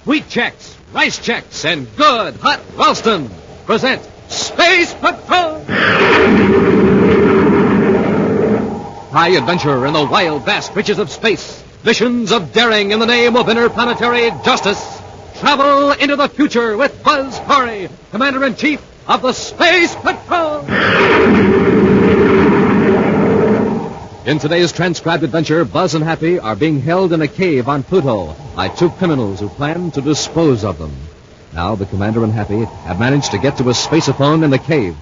Wheat Chex, Rice Chex, and good hot Ralston present Space Patrol! High adventure in the wild, vast reaches of space. Missions of daring in the name of interplanetary justice. Travel into the future with Buzz Corey, Commander-in-Chief of the Space Patrol! In today's transcribed adventure, Buzz and Happy are being held in a cave on Pluto by two criminals who plan to dispose of them. Now the Commander and Happy have managed to get to a spaceophone in the cave.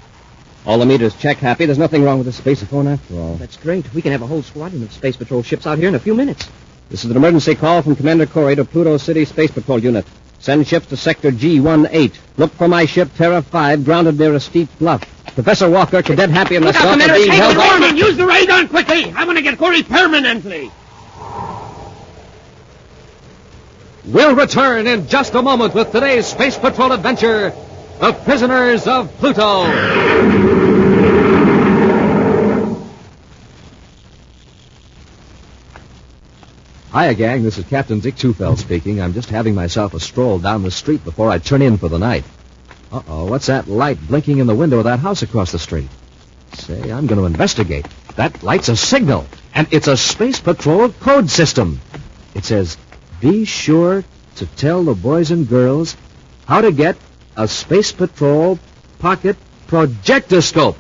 All the meters check, Happy. There's nothing wrong with the spaceophone after all. That's great. We can have a whole squadron of Space Patrol ships out here in a few minutes. This is an emergency call from Commander Corey to Pluto City Space Patrol Unit. Send ships to Sector G-18. Look for my ship, Terra 5, grounded near a steep bluff. Professor Walker, Cadet Happy, and myself are being held... Look out, Commander! Use the ray gun quickly! I want to get Corey permanently! We'll return in just a moment with today's Space Patrol adventure, The Prisoners of Pluto. Hiya, gang. This is Captain Dick Tufeld speaking. I'm just having myself a stroll down the street before I turn in for the night. Uh-oh, what's that light blinking in the window of that house across the street? Say, I'm going to investigate. That light's a signal, and it's a Space Patrol code system. It says, be sure to tell the boys and girls how to get a Space Patrol pocket projectoscope.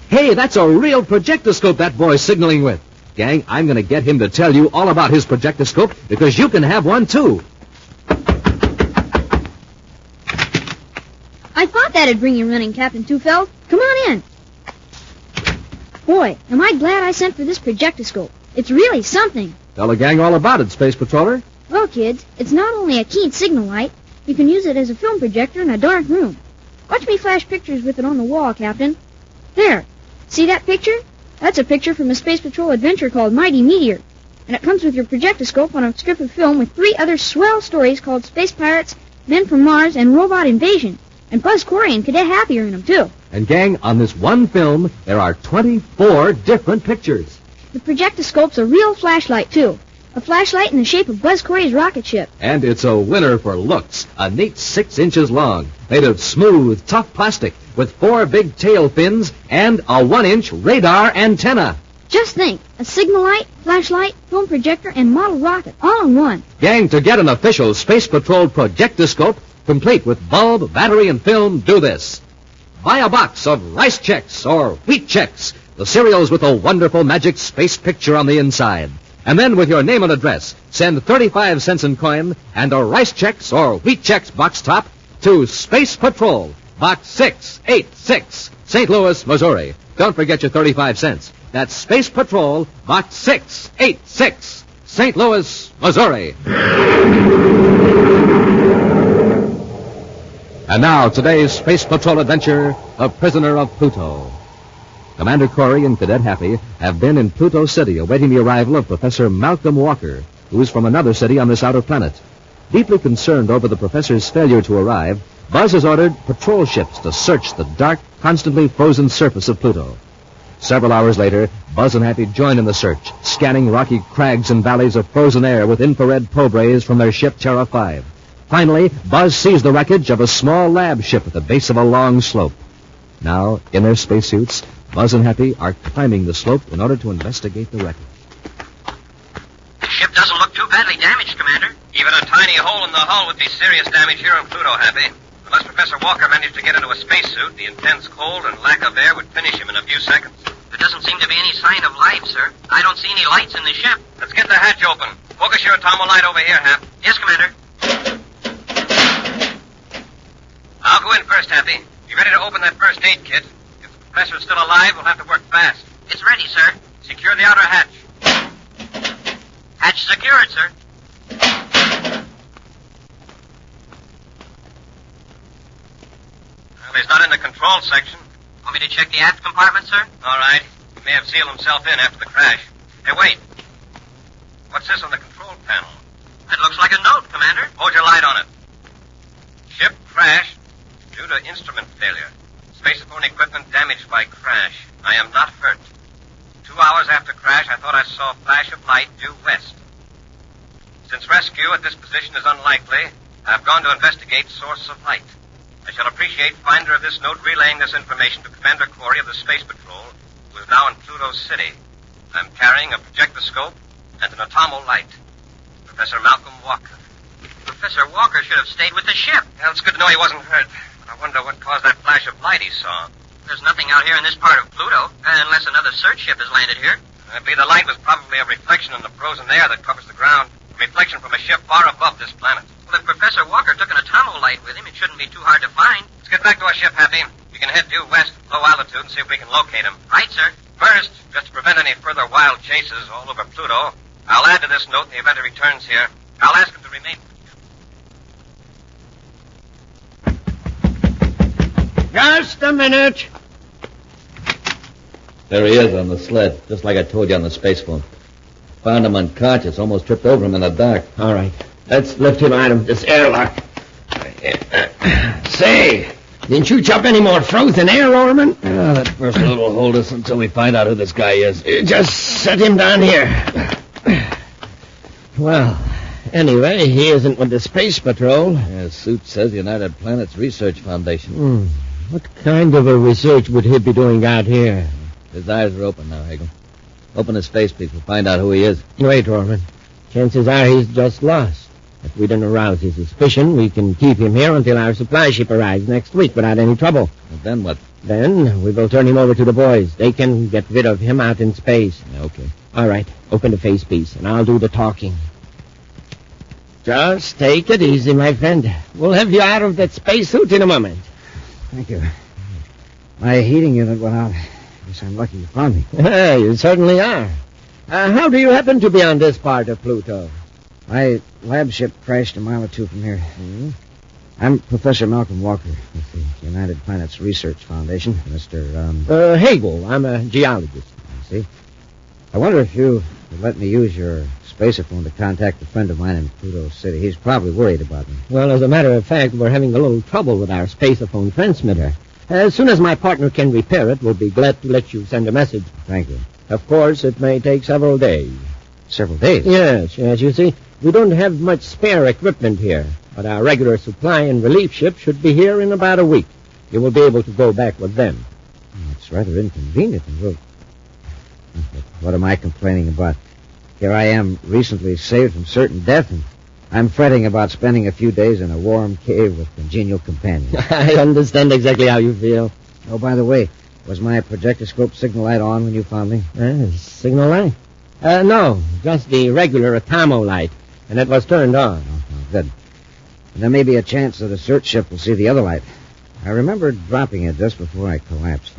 Hey, that's a real projectoscope that boy's signaling with. Gang, I'm going to get him to tell you all about his projectoscope because you can have one, too. I thought that'd bring you running, Captain Tufeld. Come on in. Boy, am I glad I sent for this projectoscope. It's really something. Tell the gang all about it, Space Patroller. Well, kids, it's not only a keen signal light. You can use it as a film projector in a dark room. Watch me flash pictures with it on the wall, Captain. There. See that picture? That's a picture from a Space Patrol adventure called Mighty Meteor. And it comes with your projectoscope on a strip of film with 3 other swell stories called Space Pirates, Men from Mars, and Robot Invasion. And Buzz Corey and Cadet Happy are in them, too. And, gang, on this one film, there are 24 different pictures. The projectoscope's a real flashlight, too. A flashlight in the shape of Buzz Corey's rocket ship. And it's a winner for looks. A neat 6 inches long, made of smooth, tough plastic, with 4 big tail fins and a 1-inch radar antenna. Just think, a signal light, flashlight, film projector, and model rocket, all in one. Gang, to get an official Space Patrol projectoscope, complete with bulb, battery, and film, do this. Buy a box of Rice Chex or Wheat Chex, the cereals with a wonderful magic space picture on the inside. And then, with your name and address, send 35 cents in coin and a Rice Chex or Wheat Chex box top to Space Patrol, Box 686, St. Louis, Missouri. Don't forget your 35 cents. That's Space Patrol, Box 686, St. Louis, Missouri. And now, today's Space Patrol adventure, The Prisoner of Pluto. Commander Corey and Cadet Happy have been in Pluto City awaiting the arrival of Professor Malcolm Walker, who's from another city on this outer planet. Deeply concerned over the professor's failure to arrive, Buzz has ordered patrol ships to search the dark, constantly frozen surface of Pluto. Several hours later, Buzz and Happy join in the search, scanning rocky crags and valleys of frozen air with infrared probe rays from their ship Terra 5. Finally, Buzz sees the wreckage of a small lab ship at the base of a long slope. Now, in their spacesuits, Buzz and Happy are climbing the slope in order to investigate the wreckage. The ship doesn't look too badly damaged, Commander. Even a tiny hole in the hull would be serious damage here on Pluto, Happy. Unless Professor Walker managed to get into a spacesuit, the intense cold and lack of air would finish him in a few seconds. There doesn't seem to be any sign of life, sir. I don't see any lights in the ship. Let's get the hatch open. Focus your atomo light over here, Hap. Yes, Commander. I'll go in first, Happy. You ready to open that first aid kit? If the professor's still alive, we'll have to work fast. It's ready, sir. Secure the outer hatch. Hatch secured, sir. Well, he's not in the control section. Want me to check the aft compartment, sir? All right. He may have sealed himself in after the crash. Hey, wait. What's this on the control panel? It looks like a note, Commander. Hold your light on it. Ship crashed due to instrument failure. Spaceophone equipment damaged by crash. I am not hurt. 2 hours after crash, I thought I saw a flash of light due west. Since rescue at this position is unlikely, I've gone to investigate source of light. I shall appreciate finder of this note relaying this information to Commander Corey of the Space Patrol, who is now in Pluto City. I'm carrying a projectoscope and an atomo light. Professor Malcolm Walker. Professor Walker should have stayed with the ship. Well, it's good to know he wasn't hurt. But I wonder what caused that flash of light he saw. There's nothing out here in this part of Pluto, unless another search ship has landed here. I believe the light was probably a reflection in the frozen air that covers the ground. A reflection from a ship far above this planet. Well, if Professor Walker took an atomo light with him, it shouldn't be too hard to find. Let's get back to our ship, Happy. We can head due west at low altitude and see if we can locate him. Right, sir. First, just to prevent any further wild chases all over Pluto, I'll add to this note in the event he returns here. I'll ask him to remain. Just a minute. There he is on the sled, just like I told you on the space phone. Found him unconscious, almost tripped over him in the dark. All right. Let's lift him out of this airlock. Say, didn't you chop any more frozen air, Orman? That first load will hold us until we find out who this guy is. Just set him down here. Well, anyway, he isn't with the Space Patrol. His suit says United Planets Research Foundation. What kind of a research would he be doing out here? His eyes are open now, Hagel. Open his face, please. We'll find out who he is. Wait, Orman. Chances are he's just lost. If we don't arouse his suspicion, we can keep him here until our supply ship arrives next week without any trouble. Well, then what? Then we will turn him over to the boys. They can get rid of him out in space. Yeah, okay. All right. Open the face piece, and I'll do the talking. Just take it easy, my friend. We'll have you out of that spacesuit in a moment. Thank you. My heating unit went out. Guess I'm lucky you found me. You certainly are. How do you happen to be on this part of Pluto? My lab ship crashed a mile or two from here. Hmm? I'm Professor Malcolm Walker with the United Planets Research Foundation. Mr. Hagel. I'm a geologist. I see. I wonder if you would let me use your spaceophone to contact a friend of mine in Pluto City. He's probably worried about me. Well, as a matter of fact, we're having a little trouble with our spaceophone transmitter. As soon as my partner can repair it, we'll be glad to let you send a message. Thank you. Of course, it may take several days. Several days? Yes. You see, we don't have much spare equipment here, but our regular supply and relief ship should be here in about a week. You will be able to go back with them. It's rather inconvenient. What am I complaining about? Here I am, recently saved from certain death, and I'm fretting about spending a few days in a warm cave with congenial companions. I understand exactly how you feel. Oh, by the way, was my projectoscope signal light on when you found me? Signal light? No, just the regular atomo light, and it was turned on. Oh, good. And there may be a chance that a search ship will see the other light. I remember dropping it just before I collapsed.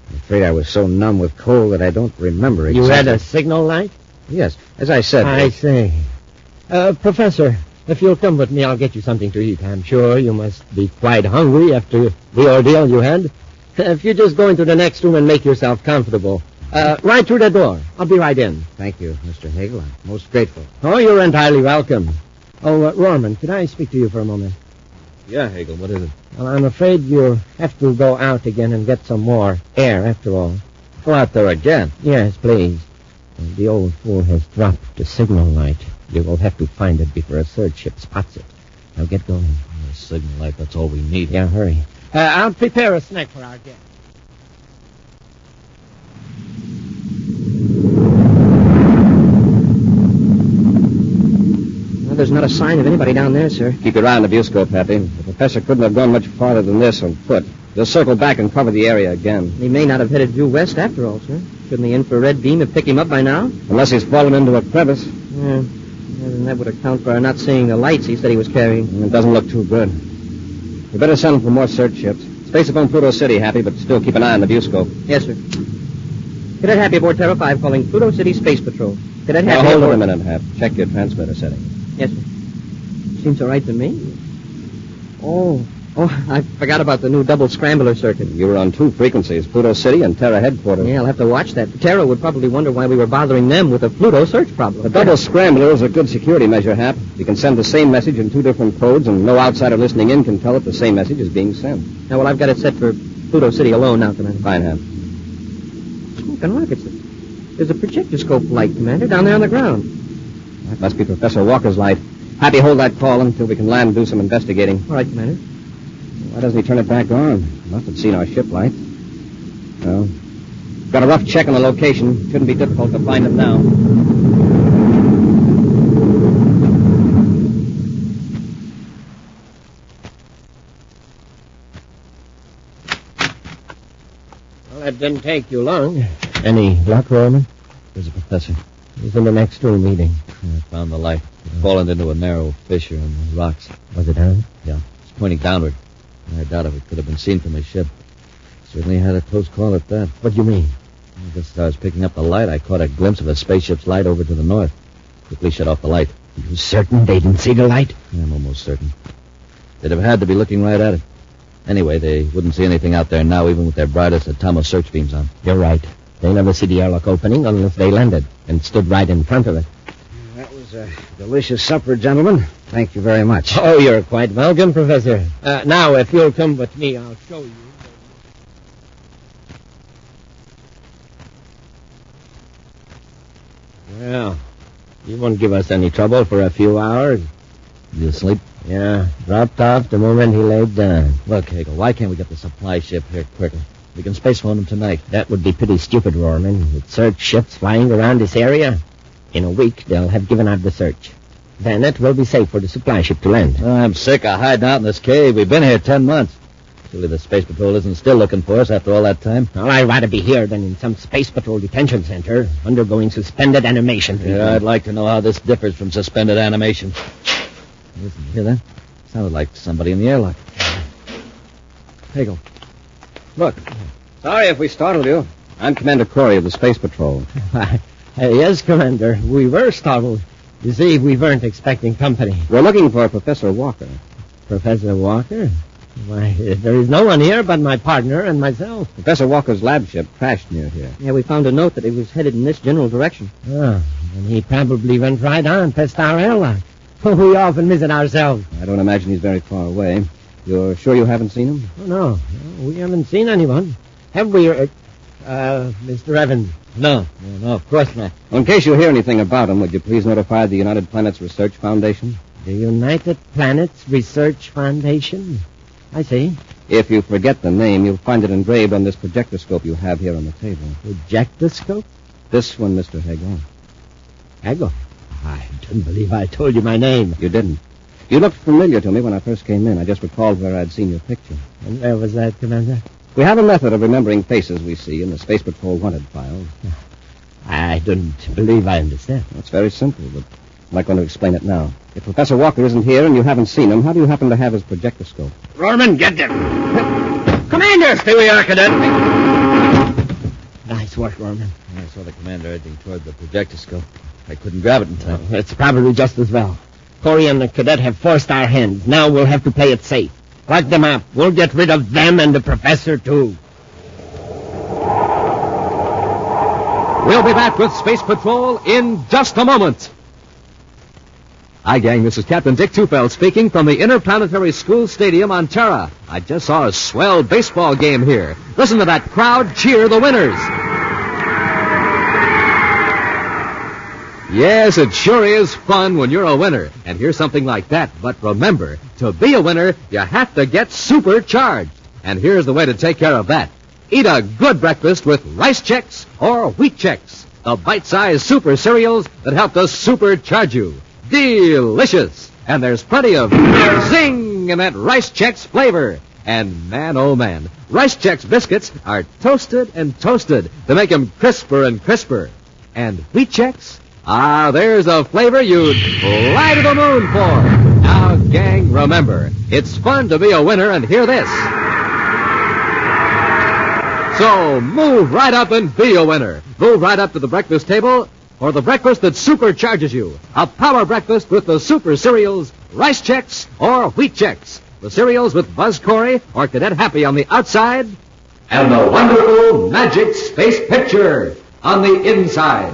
I'm afraid I was so numb with cold that I don't remember exactly. You had a signal light? Yes, as I said. I see. Professor, if you'll come with me, I'll get you something to eat. I'm sure you must be quite hungry after the ordeal you had. If you just go into the next room and make yourself comfortable. Right through the door. I'll be right in. Thank you, Mr. Hagel. I'm most grateful. Oh, you're entirely welcome. Oh, Rorman, could I speak to you for a moment? Yeah, Hagel, what is it? Well, I'm afraid you'll have to go out again and get some more air, after all. Go out there again? Yes, please. The old fool has dropped the signal light. You will have to find it before a search ship spots it. Now get going. The signal light, that's all we need. Yeah, hurry. I'll prepare a snack for our guest. Well, there's not a sign of anybody down there, sir. Keep your eye on the viewscope, Happy. The professor couldn't have gone much farther than this on foot. Just circle back and cover the area again. He may not have headed due west after all, sir. Shouldn't the infrared beam have picked him up by now? Unless he's fallen into a crevice. Yeah, then that would account for our not seeing the lights he said he was carrying. It doesn't look too good. You better send for more search ships. Spaceophone Pluto City, Happy, but still keep an eye on the viewscope. Yes, sir. Cadet Happy aboard Terra 5 calling Pluto City Space Patrol. Cadet Happy Now, hold aboard... it a minute, Hap. Check your transmitter settings. Yes, sir. Seems all right to me. Oh, I forgot about the new double scrambler circuit. You were on two frequencies, Pluto City and Terra headquarters. Yeah, I'll have to watch that. Terra would probably wonder why we were bothering them with a Pluto search problem. The double scrambler is a good security measure, Hap. You can send the same message in two different codes, and no outsider listening in can tell if the same message is being sent. Now, well, I've got it set for Pluto City alone now, Commander. Fine, Hap. Smoking rockets. There's a projectoscope light, Commander, down there on the ground. That must be Professor Walker's light. Happy, hold that call until we can land and do some investigating. All right, Commander. Why doesn't he turn it back on? Must have seen our ship light. Well, got a rough check on the location. Shouldn't be difficult to find him now. Well, that didn't take you long. Any luck, Roman? There's a professor. He's in the next room meeting. I found the light. It's fallen into a narrow fissure in the rocks. Was it down? Yeah, it's pointing downward. I doubt if it could have been seen from his ship. Certainly had a close call at that. What do you mean? Just as I was picking up the light, I caught a glimpse of a spaceship's light over to the north. Quickly shut off the light. You certain they didn't see the light? I'm almost certain. They'd have had to be looking right at it. Anyway, they wouldn't see anything out there now, even with their brightest Atomo search beams on. You're right. They never see the airlock opening unless they landed and stood right in front of it. That was a delicious supper, gentlemen. Thank you very much. Oh, you're quite welcome, Professor. Now, if you'll come with me, I'll show you. Well, you won't give us any trouble for a few hours. You asleep? Yeah, dropped off the moment he laid down. Look, Hagel, why can't we get the supply ship here quicker? We can space phone him tonight. That would be pretty stupid, Rorman. With search ships flying around this area. In a week, they'll have given out the search. Then it will be safe for the supply ship to land. I'm sick of hiding out in this cave. We've been here 10 months. Surely the Space Patrol isn't still looking for us after all that time. Well, I'd rather be here than in some Space Patrol detention center, undergoing suspended animation. Yeah, I'd like to know how this differs from suspended animation. Listen, you hear that? Sounded like somebody in the airlock. Hagel, look. Sorry if we startled you. I'm Commander Corey of the Space Patrol. Yes, Commander. We were startled. You see, we weren't expecting company. We're looking for Professor Walker. Professor Walker? Why, there is no one here but my partner and myself. Professor Walker's lab ship crashed near here. Yeah, we found a note that it was headed in this general direction. Oh, and he probably went right on past our airlock. We often miss it ourselves. I don't imagine he's very far away. You're sure you haven't seen him? Oh, no, we haven't seen anyone. Have we, Mr. Evans? No, of course not. In case you hear anything about him, would you please notify the United Planets Research Foundation? The United Planets Research Foundation? I see. If you forget the name, you'll find it engraved on this projectoscope you have here on the table. Projectoscope? This one, Mr. Hagel. Hagel? I don't believe I told you my name. You didn't. You looked familiar to me when I first came in. I just recalled where I'd seen your picture. And where was that, Commander? We have a method of remembering faces we see in the Space Patrol wanted files. I don't believe I understand. It's very simple, but I'm not going to explain it now. If Professor Walker isn't here and you haven't seen him, how do you happen to have his projectoscope? Rorman, get them. Commander! Here we are, Cadet. Nice work, Rorman. I saw the commander edging toward the projectoscope. I couldn't grab it in time. It's probably just as well. Corey and the cadet have forced our hands. Now we'll have to play it safe. Lock them up. We'll get rid of them and the professor, too. We'll be back with Space Patrol in just a moment. Hi, gang. This is Captain Dick Tufeld speaking from the Interplanetary School Stadium on Terra. I just saw a swell baseball game here. Listen to that crowd cheer the winners. Yes, it sure is fun when you're a winner. And here's something like that. But remember, to be a winner, you have to get supercharged. And here's the way to take care of that. Eat a good breakfast with Rice Chex or Wheat Chex, the bite-sized super cereals that help to supercharge you. Delicious! And there's plenty of zing in that Rice Chex flavor. And man, oh man, Rice Chex biscuits are toasted and toasted to make them crisper and crisper. And Wheat Chex? Ah, there's a flavor you'd fly to the moon for. Now, gang, remember, it's fun to be a winner, and hear this. So move right up and be a winner. Move right up to the breakfast table for the breakfast that supercharges you. A power breakfast with the super cereals, Rice Chex or Wheat Chex. The cereals with Buzz Corey or Cadet Happy on the outside, and the wonderful magic space picture on the inside.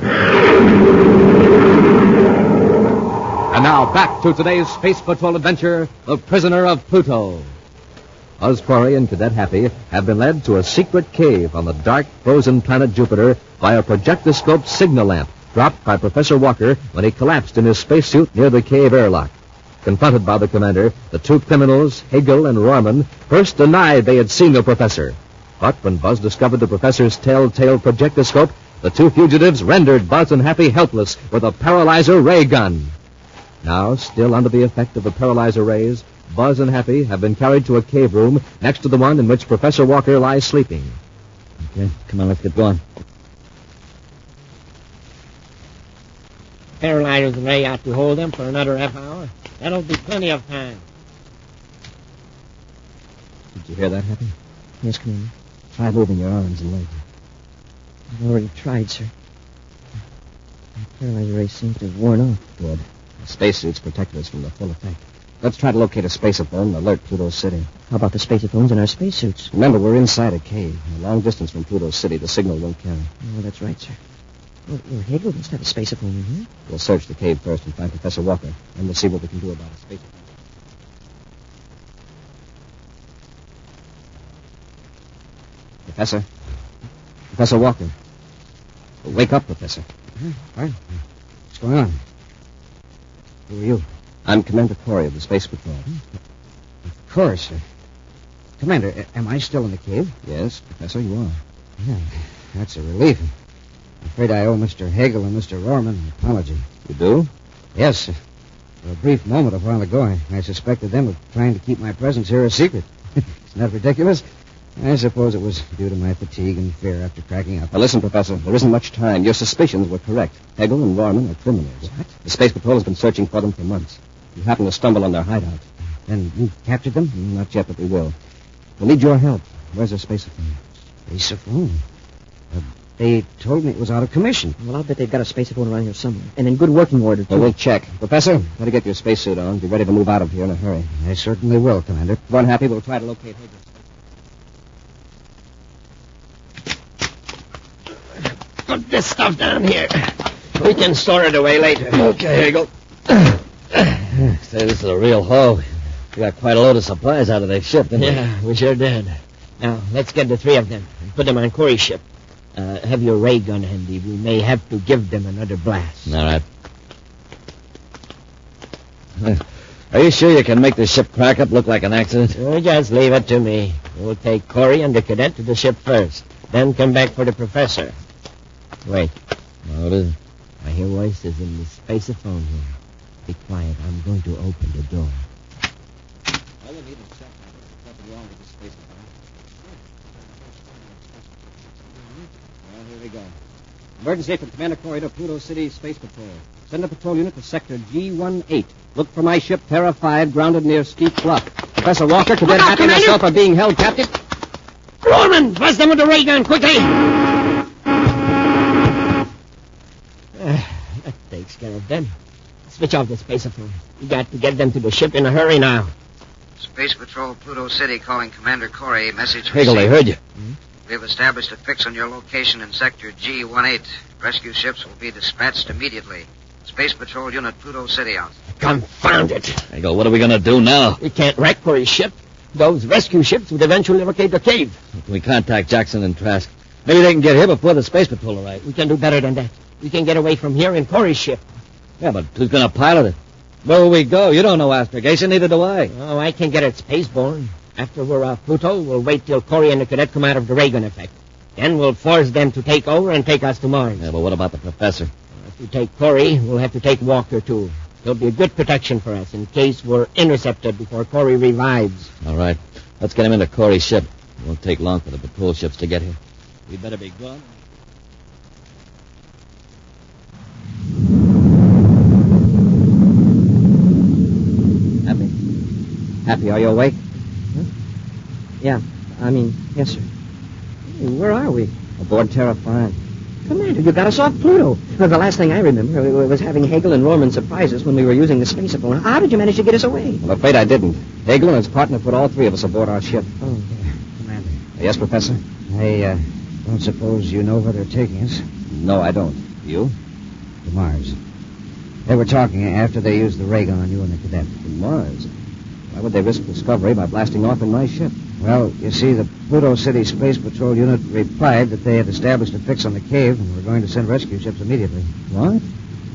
And now back to today's Space Patrol adventure, The Prisoner of Pluto. Buzz Corey and Cadet Happy have been led to a secret cave on the dark, frozen planet Jupiter by a projectoscope signal lamp dropped by Professor Walker when he collapsed in his spacesuit near the cave airlock. Confronted by the commander, the two criminals, Hegel and Rorman, first denied they had seen the professor. But when Buzz discovered the professor's telltale projectoscope, the two fugitives rendered Buzz and Happy helpless with a paralyzer ray gun. Now, still under the effect of the paralyzer rays, Buzz and Happy have been carried to a cave room next to the one in which Professor Walker lies sleeping. Okay, come on, let's get going. Paralyzer's ray out to hold them for another half hour. That'll be plenty of time. Did you hear that, Happy? Yes, Commander. Try moving your arms and legs. I've already tried, sir. My paralyzer ray seems to have worn off. Good. The spacesuits protected us from the full effect. Let's try to locate a spaceophone and alert Pluto City. How about the spacephones in our spacesuits? Remember, we're inside a cave. A long distance from Pluto City. The signal won't carry. Oh, that's right, sir. Well, Hegel must have a spacephone in here. We'll search the cave first and find Professor Walker. Then we'll see what we can do about a spacephone. Professor? Professor Walker. Wake up, Professor. What? What's going on? Who are you? I'm Commander Corey of the Space Patrol. Of course. Commander, am I still in the cave? Yes, Professor, you are. Yeah, that's a relief. I'm afraid I owe Mr. Hegel and Mr. Rorman an apology. You do? Yes. For a brief moment a while ago, I suspected them of trying to keep my presence here a secret. Isn't that ridiculous? I suppose it was due to my fatigue and fear after cracking up. Now, listen, Professor, there isn't much time. Your suspicions were correct. Hegel and Rorman are criminals. What? The Space Patrol has been searching for them for months. You happened to stumble on their hideout. Then you captured them? Not yet, but we will. We'll need your help. Where's their spaceophone? Spaceophone? They told me it was out of commission. Well, I'll bet they've got a spacephone around here somewhere. And in good working order, too. Well, we'll check. Professor, better get your spacesuit on. Be ready to move out of here in a hurry. I certainly will, Commander. Come on, Happy. We'll try to locate Hegel. Put this stuff down here. We can store it away later. Okay, Hegel. Say, this is a real haul. We got quite a load of supplies out of their ship, didn't we? Yeah, we sure did. Now, let's get the three of them and put them on Corey's ship. Have your ray gun handy. We may have to give them another blast. All right. Are you sure you can make the ship crack up look like an accident? Just leave it to me. We'll take Corey and the cadet to the ship first. Then come back for the professor. Wait. What is it? I hear voices in the spaceophone here. Be quiet. I'm going to open the door. All we need is check. There's nothing wrong with the spaceophone. Well, here we go. Emergency from Commander Corey to Pluto City Space Patrol. Send a patrol unit to Sector G18. Look for my ship, Terra 5, grounded near Steep Bluff. Professor Walker, Cadet Happy, and myself are being held captive. Rorman, bust them with the ray gun, quickly! That takes care of them. Switch off the spaceophone. We got to get them to the ship in a hurry now. Space Patrol, Pluto City, calling Commander Corey. Message Hegel, I received. heard you. We have established a fix on your location in Sector G18. Rescue ships will be dispatched immediately. Space Patrol Unit, Pluto City out. Confound it. Hegel, what are we going to do now? We can't wreck Corey's ship. Those rescue ships would eventually locate the cave. Can we contact Jackson and Trask? Maybe they can get here before the Space Patrol arrives. We can do better than that. We can get away from here in Corey's ship. Yeah, but who's going to pilot it? Where will we go? You don't know astrogation, neither do I. Oh, I can get it spaceborne. After we're off Pluto, we'll wait till Corey and the cadet come out of the ray gun effect. Then we'll force them to take over and take us to Mars. Yeah, but what about the professor? If we take Corey, we'll have to take Walker, too. He'll be a good protection for us in case we're intercepted before Corey revives. All right. Let's get him into Corey's ship. It won't take long for the patrol ships to get here. We better be gone. Happy, are you awake? Huh? Yeah, yes, sir. Hey, where are we? Aboard Terra 5. Commander, you got us off Pluto. Well, the last thing I remember was having Hegel and Rorman surprise us when we were using the spaceophone. How did you manage to get us away? I'm afraid I didn't. Hegel and his partner put all three of us aboard our ship. Oh, Commander, Yes, Professor? I don't suppose you know where they're taking us? No, I don't. You? To Mars. They were talking after they used the ray gun on you and the cadet. To Mars? Why would they risk discovery by blasting off in my ship? Well, you see, the Pluto City Space Patrol unit replied that they had established a fix on the cave and were going to send rescue ships immediately. What?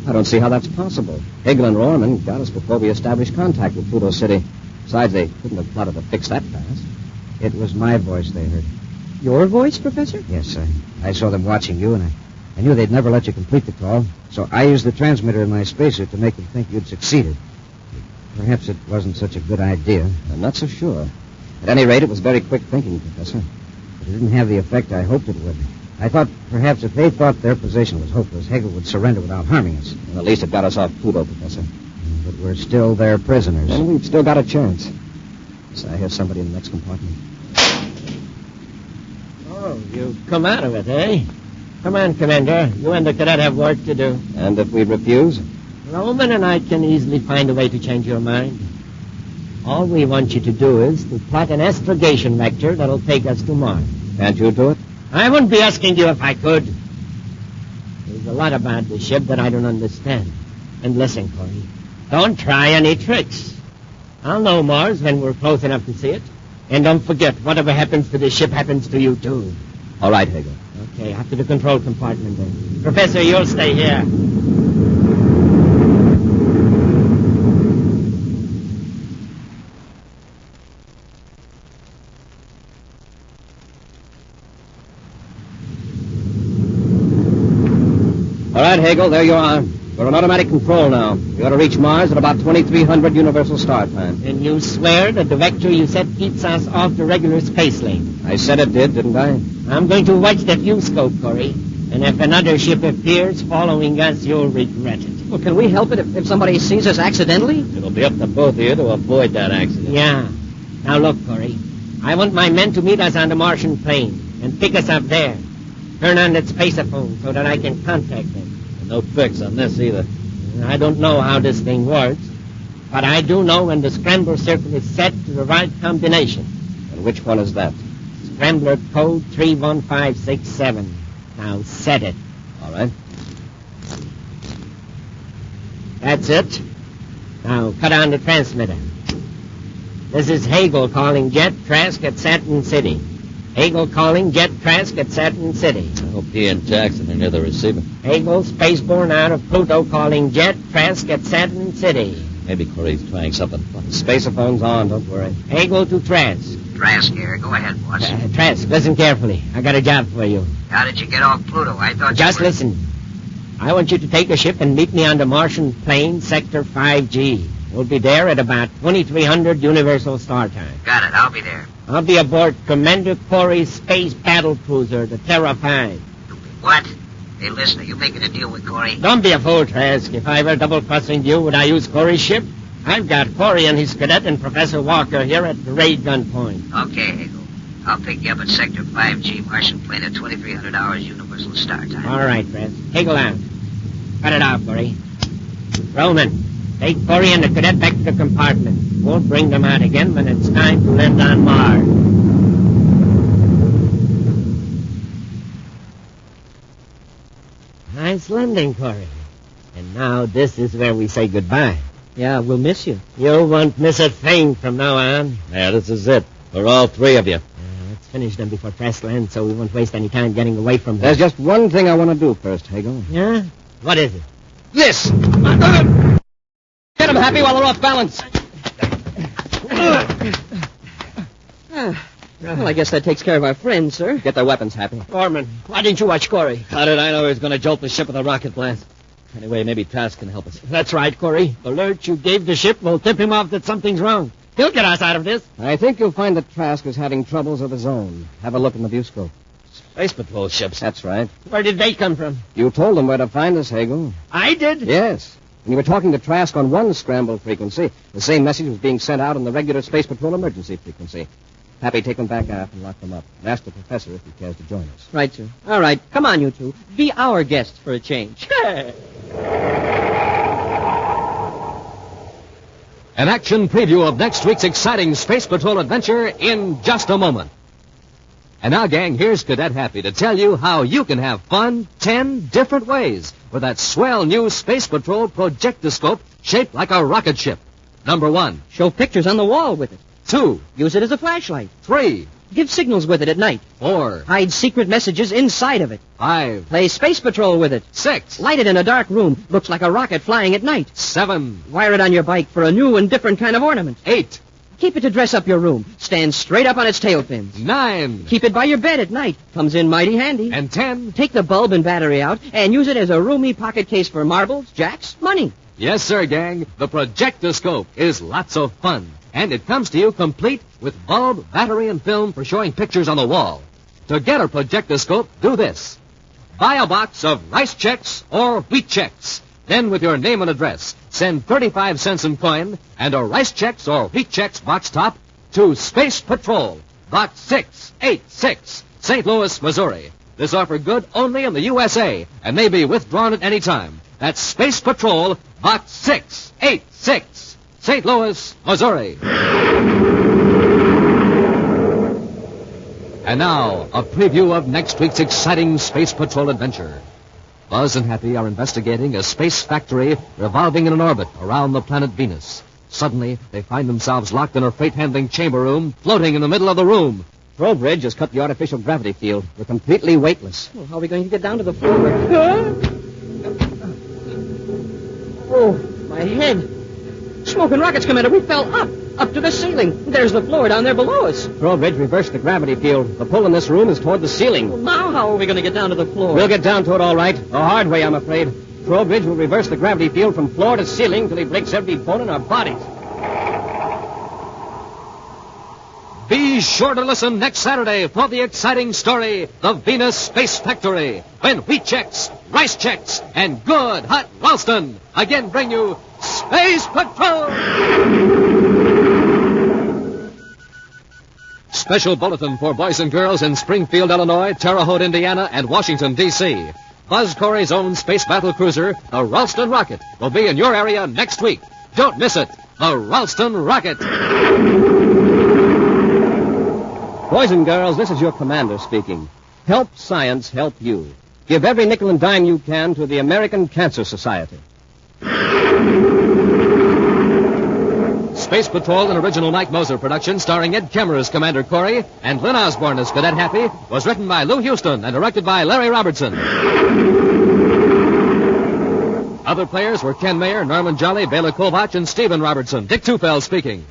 I don't see how that's possible. Hagel and Rorman got us before we established contact with Pluto City. Besides, they couldn't have plotted to fix that fast. It was my voice they heard. Your voice, Professor? Yes, I saw them watching you, and I knew they'd never let you complete the call. So I used the transmitter in my spacesuit to make them think you'd succeeded. Perhaps it wasn't such a good idea. I'm not so sure. At any rate, it was very quick thinking, Professor. But it didn't have the effect I hoped it would. I thought perhaps if they thought their position was hopeless, Hegel would surrender without harming us. Well, at least it got us off Pluto, Professor. But we're still their prisoners. And we've still got a chance. So I hear somebody in the next compartment. Oh, you've come out of it, eh? Come on, Commander. You and the cadet have work to do. And if we refuse? Roman and I can easily find a way to change your mind. All we want you to do is to plot an astrogation vector that'll take us to Mars. Can't you do it? I wouldn't be asking you if I could. There's a lot about the ship that I don't understand. And listen, Corey, don't try any tricks. I'll know Mars when we're close enough to see it. And don't forget, whatever happens to the ship happens to you, too. All right, Hegel. Okay, after the control compartment, then. Professor, you'll stay here. All right, Hegel, there you are. We're on automatic control now. We ought to reach Mars at about 2300 Universal Star Time. And you swear that the vector you set keeps us off the regular space lane? I said it did, didn't I? I'm going to watch that viewscope, Corey. And if another ship appears following us, you'll regret it. Well, can we help it if somebody sees us accidentally? It'll be up to both of you to avoid that accident. Yeah. Now look, Corey. I want my men to meet us on the Martian plane and pick us up there. Turn on that spaceophone so that I can contact them. And no fix on this either. I don't know how this thing works, but I do know when the scrambler circle is set to the right combination. And which one is that? Scrambler code 31567. Now set it. All right. That's it. Now cut on the transmitter. This is Hagel calling Jet Trask at Saturn City. Hagel calling Jet Trask at Saturn City. I hope he and Jackson are near the receiver. Hagel, spaceborne out of Pluto, calling Jet Trask at Saturn City. Maybe Corey's trying something funny. Spacephone's on, don't worry. Hagel to Trask. Trask here. Go ahead, boss. Trask, listen carefully. I got a job for you. How did you get off Pluto? I thought Just you were... listen. I want you to take a ship and meet me on the Martian plane, Sector 5G. We'll be there at about 2300 Universal Star Time. Got it. I'll be there. I'll be aboard Commander Corey's space battle cruiser, the Terra 5. What? Hey, listen, are you making a deal with Corey? Don't be a fool, Trask. If I were double-crossing you, would I use Corey's ship? I've got Corey and his cadet and Professor Walker here at the ray gun point. Okay, Hagel. I'll pick you up at Sector 5G, Martian plane at 2300 hours Universal Star Time. All right, Trask. Hagel out. Cut it out, Corey. Roman, take Corey and the cadet back to the compartment. We'll bring them out again when it's time to land on Mars. Nice landing, Corey. And now this is where we say goodbye. Yeah, we'll miss you. You won't miss a thing from now on. Yeah, this is it. For all three of you. Let's finish them before Trask lands so we won't waste any time getting away from them. There's just one thing I want to do first, Hagel. Yeah? What is it? This! Get them happy while they're off balance. Well, I guess that takes care of our friends, sir. Get their weapons, Happy. Foreman, why didn't you watch Corey? How did I know he was going to jolt the ship with a rocket blast? Anyway, maybe Trask can help us. That's right, Corey. The alert you gave the ship will tip him off that something's wrong. He'll get us out of this. I think you'll find that Trask is having troubles of his own. Have a look in the viewscope. Space Patrol ships. That's right. Where did they come from? You told them where to find us, Hagel. I did? Yes. When you were talking to Trask on one scramble frequency, the same message was being sent out on the regular Space Patrol emergency frequency. Happy, take them back aft and lock them up. And ask the professor if he cares to join us. Right, sir. All right, come on, you two. Be our guests for a change. An action preview of next week's exciting Space Patrol adventure in just a moment. And now, gang, here's Cadet Happy to tell you how you can have fun 10 different ways with that swell new Space Patrol projectoscope shaped like a rocket ship. Number 1. Show pictures on the wall with it. 2. Use it as a flashlight. 3. Give signals with it at night. 4, Hide secret messages inside of it. 5, Play Space Patrol with it. 6, Light it in a dark room. Looks like a rocket flying at night. 7, Wire it on your bike for a new and different kind of ornament. 8, Keep it to dress up your room. Stand straight up on its tail fins. 9, Keep it by your bed at night. Comes in mighty handy. and 10. Take the bulb and battery out and use it as a roomy pocket case for marbles, jacks, money. Yes, sir, gang. The projectoscope is lots of fun. And it comes to you complete with bulb, battery, and film for showing pictures on the wall. To get a projectoscope, do this. Buy a box of rice checks or wheat checks. Then, with your name and address, send 35 cents in coin and a rice checks or wheat checks box top to Space Patrol, Box 686, St. Louis, Missouri. This offer good only in the USA and may be withdrawn at any time. That's Space Patrol, Box 686, St. Louis, Missouri. And now, a preview of next week's exciting Space Patrol adventure. Buzz and Happy are investigating a space factory revolving in an orbit around the planet Venus. Suddenly, they find themselves locked in a freight-handling chamber room, floating in the middle of the room. Trowbridge has cut the artificial gravity field. We're completely weightless. Well, how are we going to get down to the floor? Oh, my head. Smoking rockets, Commander. We fell up to the ceiling. There's the floor down there below us. Trowbridge reversed the gravity field. The pull in this room is toward the ceiling. Well, now how are we going to get down to the floor? We'll get down to it all right. The hard way, I'm afraid. Trowbridge will reverse the gravity field from floor to ceiling till he breaks every bone in our bodies. Be sure to listen next Saturday for the exciting story, The Venus Space Factory, when wheat checks, rice checks, and good hot Ralston again bring you Space Patrol! Special bulletin for boys and girls in Springfield, Illinois, Terre Haute, Indiana, and Washington, D.C. Buzz Corey's own space battle cruiser, the Ralston Rocket, will be in your area next week. Don't miss it. The Ralston Rocket. Boys and girls, this is your commander speaking. Help science help you. Give every nickel and dime you can to the American Cancer Society. Space Patrol, an original Mike Moser production starring Ed Kemmer as Commander Corey and Lynn Osborne as Cadet Happy, was written by Lou Houston and directed by Larry Robertson. Other players were Ken Mayer, Norman Jolly, Bela Kovach, and Stephen Robertson. Dick Tufeld speaking.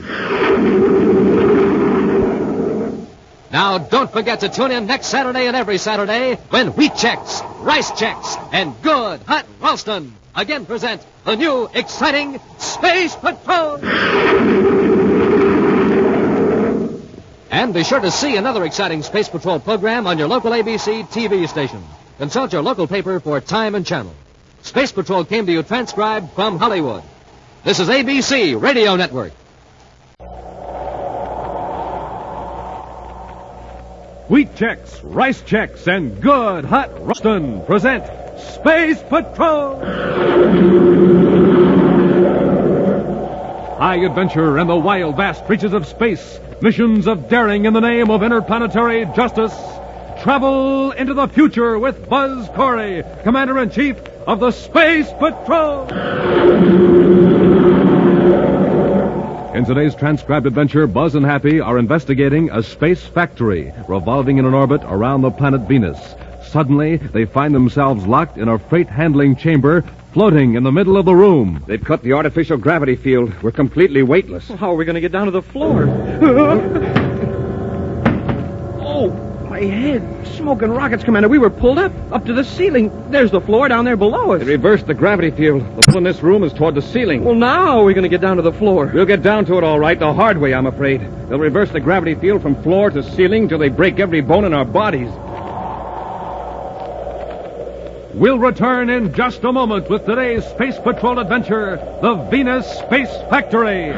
Now, don't forget to tune in next Saturday and every Saturday when wheat checks, rice checks, and good hot Ralston again present the new exciting Space Patrol. And be sure to see another exciting Space Patrol program on your local ABC TV station. Consult your local paper for time and channel. Space Patrol came to you transcribed from Hollywood. This is ABC Radio Network. Wheat checks, rice checks, and good hot Ralston present Space Patrol! High adventure and the wild, vast reaches of space. Missions of daring in the name of interplanetary justice. Travel into the future with Buzz Corey, Commander-in-Chief of the Space Patrol! In today's transcribed adventure, Buzz and Happy are investigating a space factory revolving in an orbit around the planet Venus. Suddenly, they find themselves locked in a freight-handling chamber floating in the middle of the room. They've cut the artificial gravity field. We're completely weightless. How are we going to get down to the floor? Oh, my head. Smoking rockets, Commander. We were pulled up to the ceiling. There's the floor down there below us. They reversed the gravity field. The pull in this room is toward the ceiling. Well, now how are we going to get down to the floor? We'll get down to it all right, the hard way, I'm afraid. They'll reverse the gravity field from floor to ceiling till they break every bone in our bodies. We'll return in just a moment with today's Space Patrol adventure, the Venus Space Factory.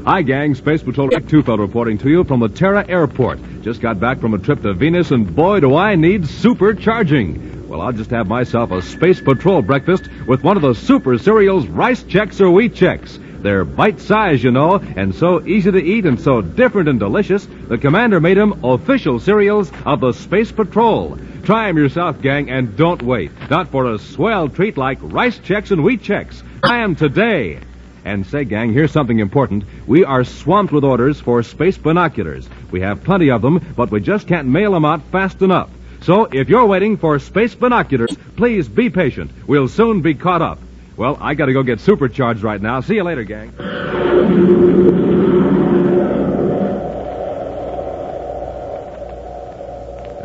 Hi, gang. Space Patrol Dick Tufeld reporting to you from the Terra Airport. Just got back from a trip to Venus, and boy, do I need supercharging. Well, I'll just have myself a Space Patrol breakfast with one of the super cereals, rice checks or wheat checks. They're bite-sized, you know, and so easy to eat and so different and delicious, the Commander made them official cereals of the Space Patrol. Try them yourself, gang, and don't wait. Not for a swell treat like rice checks and wheat checks. Try them today. And say, gang, here's something important. We are swamped with orders for space binoculars. We have plenty of them, but we just can't mail them out fast enough. So if you're waiting for space binoculars, please be patient. We'll soon be caught up. Well, I got to go get supercharged right now. See you later, gang.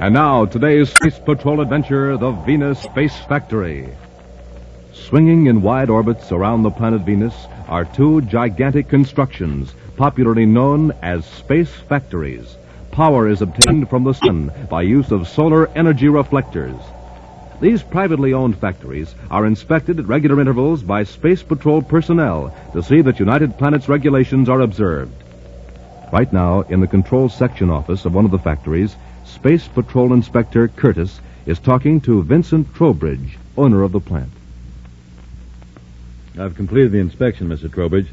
And now, today's Space Patrol adventure, the Venus Space Factory. Swinging in wide orbits around the planet Venus are two gigantic constructions, popularly known as space factories. Power is obtained from the sun by use of solar energy reflectors. These privately owned factories are inspected at regular intervals by Space Patrol personnel to see that United Planets regulations are observed. Right now, in the control section office of one of the factories, Space Patrol Inspector Curtis is talking to Vincent Trowbridge, owner of the plant. I've completed the inspection, Mr. Trowbridge.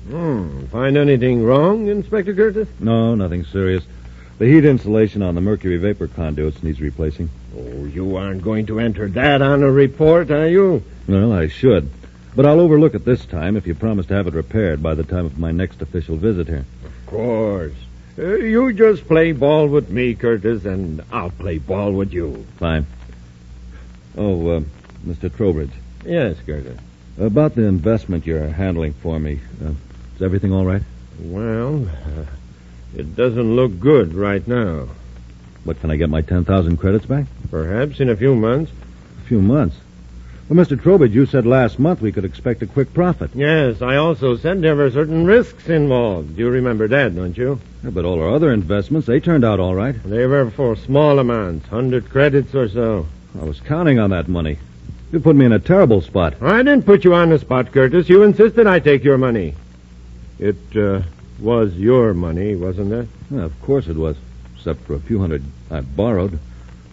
Find anything wrong, Inspector Curtis? No, nothing serious. The heat insulation on the mercury vapor conduits needs replacing. Oh, you aren't going to enter that on a report, are you? Well, I should. But I'll overlook it this time if you promise to have it repaired by the time of my next official visit here. Of course. You just play ball with me, Curtis, and I'll play ball with you. Fine. Oh, Mr. Trowbridge. Yes, Curtis. About the investment you're handling for me, is everything all right? Well, it doesn't look good right now. What, can I get my 10,000 credits back? Perhaps in a few months. A few months? Well, Mr. Trowbridge, you said last month we could expect a quick profit. Yes, I also said there were certain risks involved. You remember that, don't you? Yeah, but all our other investments, they turned out all right. They were for small amounts, 100 credits or so. I was counting on that money. You put me in a terrible spot. I didn't put you on the spot, Curtis. You insisted I take your money. It was your money, wasn't it? Yeah, of course it was, except for a few hundred I borrowed.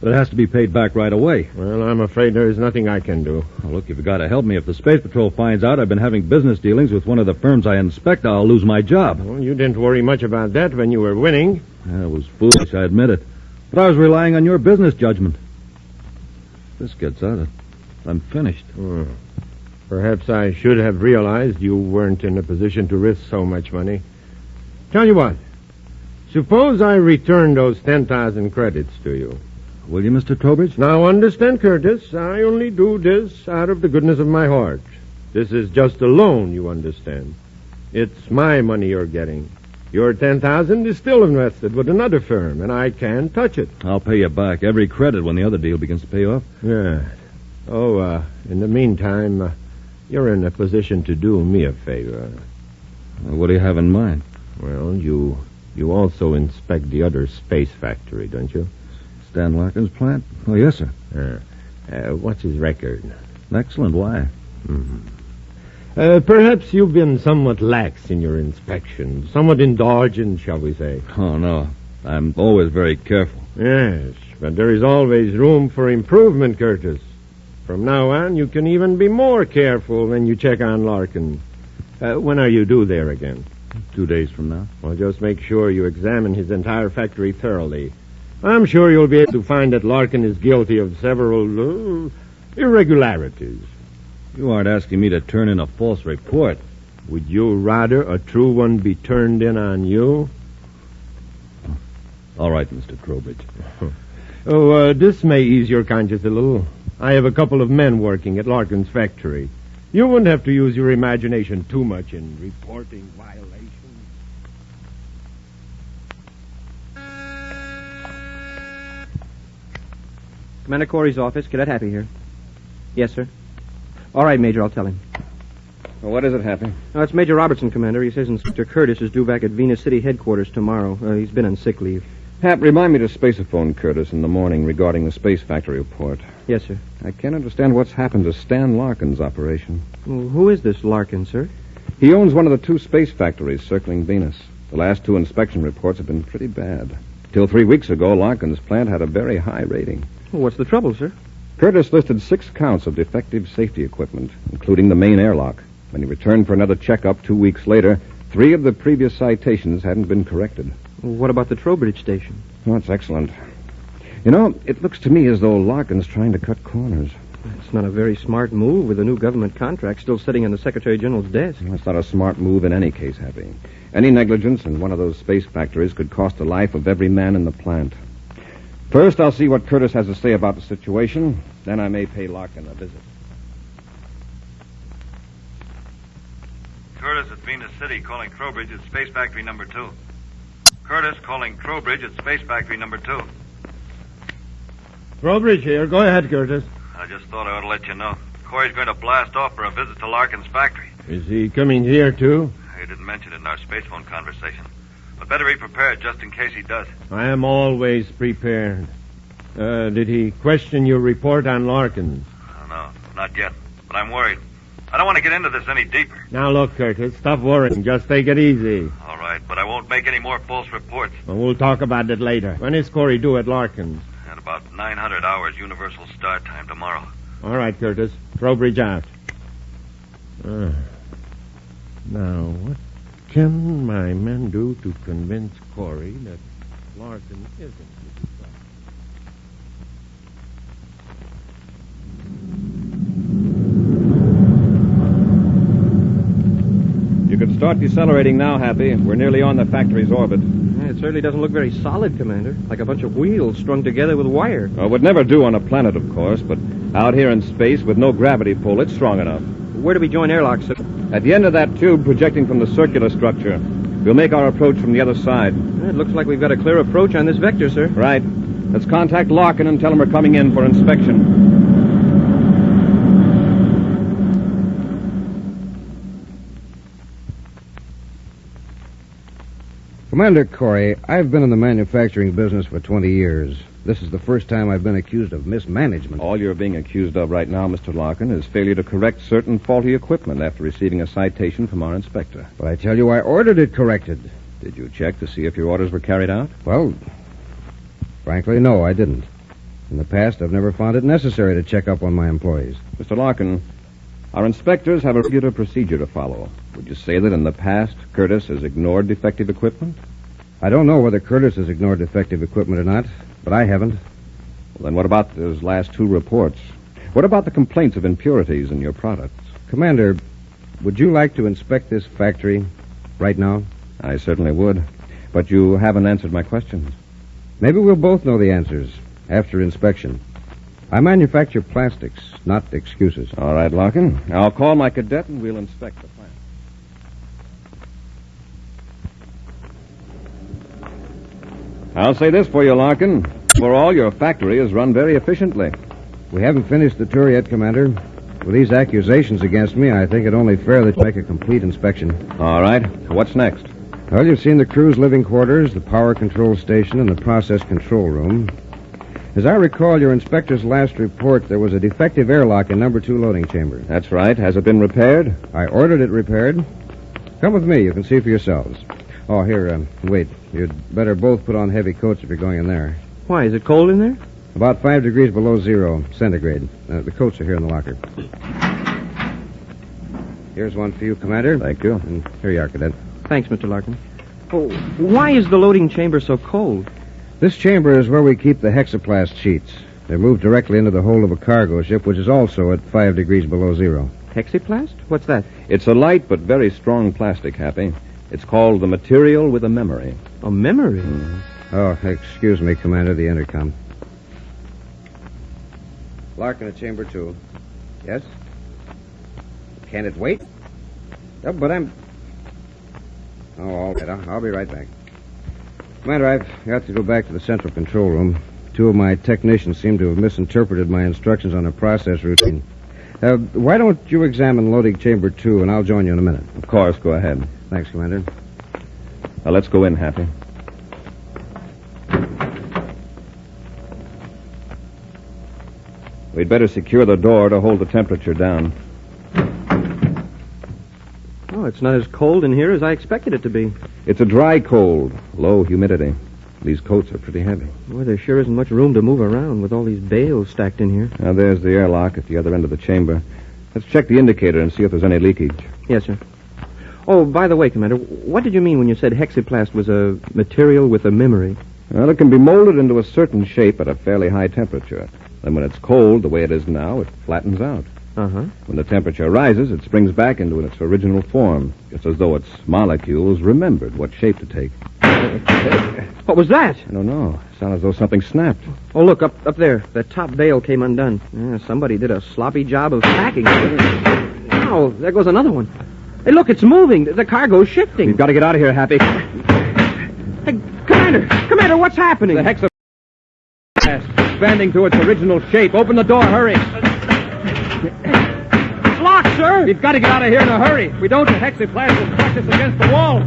But it has to be paid back right away. Well, I'm afraid there is nothing I can do. Well, look, you've got to help me. If the Space Patrol finds out I've been having business dealings with one of the firms I inspect, I'll lose my job. Well, you didn't worry much about that when you were winning. Yeah, it was foolish, I admit it. But I was relying on your business judgment. If this gets out, I'm finished. Perhaps I should have realized you weren't in a position to risk so much money. Tell you what. Suppose I return those 10,000 credits to you. Will you, Mr. Trowbridge? Now, understand, Curtis, I only do this out of the goodness of my heart. This is just a loan, you understand. It's my money you're getting. Your 10,000 is still invested with another firm, and I can't touch it. I'll pay you back every credit when the other deal begins to pay off. Yeah. Oh, in the meantime, you're in a position to do me a favor. What do you have in mind? Well, you also inspect the other space factory, don't you? Stan Larkin's plant? Oh, yes, sir. What's his record? Excellent. Why? Perhaps you've been somewhat lax in your inspection, somewhat indulgent, shall we say. Oh, no. I'm always very careful. Yes, but there is always room for improvement, Curtis. From now on, you can even be more careful when you check on Larkin. When are you due there again? 2 days from now. Well, just make sure you examine his entire factory thoroughly. I'm sure you'll be able to find that Larkin is guilty of several irregularities. You aren't asking me to turn in a false report. Would you rather a true one be turned in on you? All right, Mr. Trowbridge. This may ease your conscience a little. I have a couple of men working at Larkin's factory. You wouldn't have to use your imagination too much in reporting violations. Commander Corey's office. Cadet Happy here. Yes, sir. All right, Major, I'll tell him. Well, what is it, Happy? It's Major Robertson, Commander. He says Inspector Curtis is due back at Venus City headquarters tomorrow. He's been on sick leave. Hap, remind me to spaceophone Curtis in the morning regarding the space factory report. Yes, sir. I can't understand what's happened to Stan Larkin's operation. Well, who is this Larkin, sir? He owns one of the 2 space factories circling Venus. The last 2 inspection reports have been pretty bad. Till 3 weeks ago, Larkin's plant had a very high rating. Well, what's the trouble, sir? Curtis listed 6 counts of defective safety equipment, including the main airlock. When he returned for another checkup 2 weeks later, 3 of the previous citations hadn't been corrected. Well, what about the Trowbridge station? Oh, that's excellent. You know, it looks to me as though Larkin's trying to cut corners. It's not a very smart move with a new government contract still sitting on the Secretary General's desk. That's not a smart move in any case, Happy. Any negligence in one of those space factories could cost the life of every man in the plant. First, I'll see what Curtis has to say about the situation. Then I may pay Larkin a visit. Curtis at Venus City calling Crowbridge at Space Factory number 2. Curtis calling Crowbridge at Space Factory number 2. Trowbridge here. Go ahead, Curtis. I just thought I ought to let you know. Corey's going to blast off for a visit to Larkin's factory. Is he coming here, too? He didn't mention it in our space phone conversation. But better be prepared just in case he does. I am always prepared. Did he question your report on Larkin? No, not yet. But I'm worried. I don't want to get into this any deeper. Now, look, Curtis, stop worrying. Just take it easy. All right, but I won't make any more false reports. Well, we'll talk about it later. When is Corey due at Larkin's? At about 900 hours Universal Start Time tomorrow. All right, Curtis. Trowbridge out. Now, what can my men do to convince Corey that Larkin isn't? You could start decelerating now, Happy. We're nearly on the factory's orbit. It certainly doesn't look very solid, Commander. Like a bunch of wheels strung together with wire. Well, it would never do on a planet, of course, but out here in space with no gravity pull, it's strong enough. Where do we join airlock, sir? At the end of that tube projecting from the circular structure. We'll make our approach from the other side. It looks like we've got a clear approach on this vector, sir. Right. Let's contact Larkin and tell him we're coming in for inspection. Commander Corey, I've been in the manufacturing business for 20 years. This is the first time I've been accused of mismanagement. All you're being accused of right now, Mr. Larkin, is failure to correct certain faulty equipment after receiving a citation from our inspector. But I tell you, I ordered it corrected. Did you check to see if your orders were carried out? Well, frankly, no, I didn't. In the past, I've never found it necessary to check up on my employees. Mr. Larkin, our inspectors have a regular procedure to follow. Would you say that in the past, Curtis has ignored defective equipment? I don't know whether Curtis has ignored defective equipment or not, but I haven't. Well, then what about those last 2 reports? What about the complaints of impurities in your products? Commander, would you like to inspect this factory right now? I certainly would, but you haven't answered my questions. Maybe we'll both know the answers after inspection. I manufacture plastics, not excuses. All right, Larkin. I'll call my cadet and we'll inspect the plant. I'll say this for you, Larkin. Overall, your factory is run very efficiently. We haven't finished the tour yet, Commander. With these accusations against me, I think it only fair that you make a complete inspection. All right. What's next? Well, you've seen the crew's living quarters, the power control station, and the process control room. As I recall your inspector's last report, there was a defective airlock in number 2 loading chamber. That's right. Has it been repaired? I ordered it repaired. Come with me. You can see for yourselves. Oh, here, wait. You'd better both put on heavy coats if you're going in there. Why, is it cold in there? About 5 degrees below 0 centigrade. The coats are here in the locker. Here's one for you, Commander. Thank you. And here you are, Cadet. Thanks, Mr. Larkin. Oh, why is the loading chamber so cold? This chamber is where we keep the hexaplast sheets. They're moved directly into the hold of a cargo ship, which is also at 5 degrees below 0. Hexaplast? What's that? It's a light but very strong plastic, Happy. It's called the material with a memory. A memory? Mm-hmm. Oh, excuse me, Commander, the intercom. Larkin at chamber 2. Yes? Can it wait? Oh, but I'm... Oh, all right. I'll be right back. Commander, I've got to go back to the central control room. 2 of my technicians seem to have misinterpreted my instructions on a process routine. Why don't you examine loading chamber 2, and I'll join you in a minute. Of course, go ahead. Thanks, Commander. Now, let's go in, Happy. We'd better secure the door to hold the temperature down. Oh, it's not as cold in here as I expected it to be. It's a dry cold, low humidity. These coats are pretty heavy. Boy, there sure isn't much room to move around with all these bales stacked in here. Now, there's the airlock at the other end of the chamber. Let's check the indicator and see if there's any leakage. Yes, sir. Oh, by the way, Commander, what did you mean when you said hexaplast was a material with a memory? Well, it can be molded into a certain shape at a fairly high temperature. Then when it's cold, the way it is now, it flattens out. Uh-huh. When the temperature rises, it springs back into its original form, just as though its molecules remembered what shape to take. What was that? I don't know. It sounded as though something snapped. Oh, look, up there. The top bale came undone. Somebody did a sloppy job of packing it. Wow, there goes another one. Hey, look, it's moving. The cargo's shifting. We've got to get out of here, Happy. Hey, Commander, what's happening? The hexaplasm expanding to its original shape. Open the door, hurry. It's locked, sir. We've got to get out of here in a hurry. If we don't, the hexaplasm will crush us against the wall.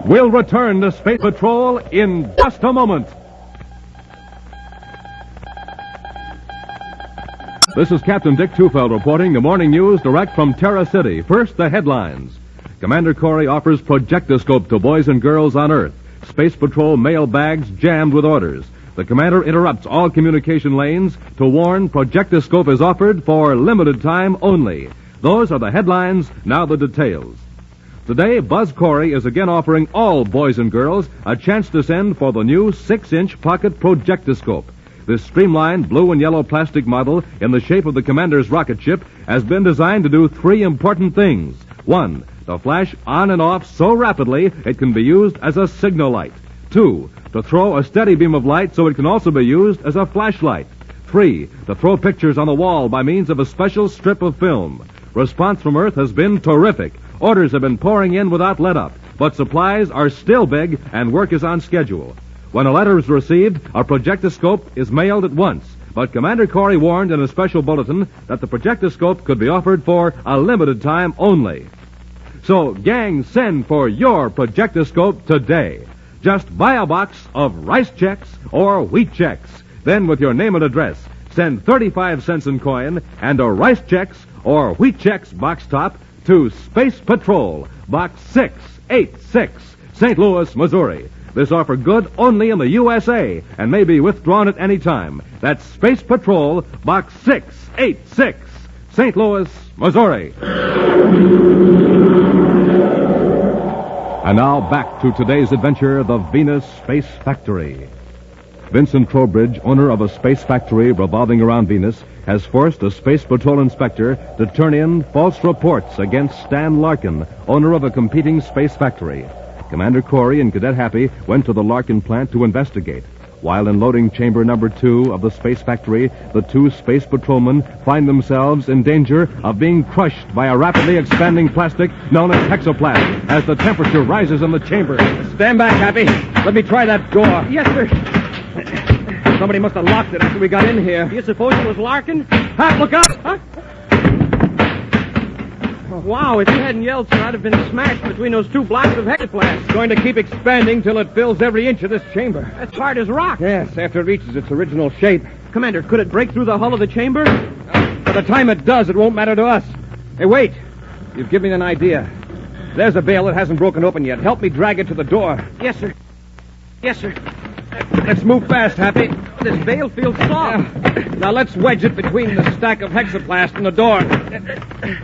We'll return to Space Patrol in just a moment. This is Captain Dick Tufeld reporting the morning news direct from Terra City. First, the headlines. Commander Corey offers projectoscope to boys and girls on Earth. Space Patrol mail bags jammed with orders. The commander interrupts all communication lanes to warn projectoscope is offered for limited time only. Those are the headlines, now the details. Today, Buzz Corey is again offering all boys and girls a chance to send for the new 6-inch pocket projectoscope. This streamlined blue and yellow plastic model in the shape of the commander's rocket ship has been designed to do 3 important things. 1, to flash on and off so rapidly it can be used as a signal light. 2, to throw a steady beam of light so it can also be used as a flashlight. 3, to throw pictures on the wall by means of a special strip of film. Response from Earth has been terrific. Orders have been pouring in without let-up, but supplies are still big and work is on schedule. When a letter is received, a projectoscope is mailed at once. But Commander Corey warned in a special bulletin that the projectoscope could be offered for a limited time only. So, gang, send for your projectoscope today. Just buy a box of rice checks or wheat checks. Then, with your name and address, send 35 cents in coin and a rice checks or wheat checks box top to Space Patrol, Box 686, St. Louis, Missouri. This offer good only in the USA and may be withdrawn at any time. That's Space Patrol, Box 686, St. Louis, Missouri. And now back to today's adventure, the Venus Space Factory. Vincent Trowbridge, owner of a space factory revolving around Venus, has forced a Space Patrol inspector to turn in false reports against Stan Larkin, owner of a competing space factory. Commander Corey and Cadet Happy went to the Larkin plant to investigate. While in loading chamber number 2 of the space factory, the 2 space patrolmen find themselves in danger of being crushed by a rapidly expanding plastic known as hexaplasm as the temperature rises in the chamber. Stand back, Happy. Let me try that door. Yes, sir. Somebody must have locked it after we got in here. Do you suppose it was Larkin? Hap, look out! Huh? Wow, if you hadn't yelled, sir, I'd have been smashed between those 2 blocks of hexaplasm. It's going to keep expanding till it fills every inch of this chamber. That's hard as rock. Yes, after it reaches its original shape. Commander, could it break through the hull of the chamber? By the time it does, it won't matter to us. Hey, wait. You've given me an idea. There's a bale that hasn't broken open yet. Help me drag it to the door. Yes, sir. Yes, sir. Let's move fast, Happy. This bale feels soft. Now let's wedge it between the stack of hexaplast and the door. A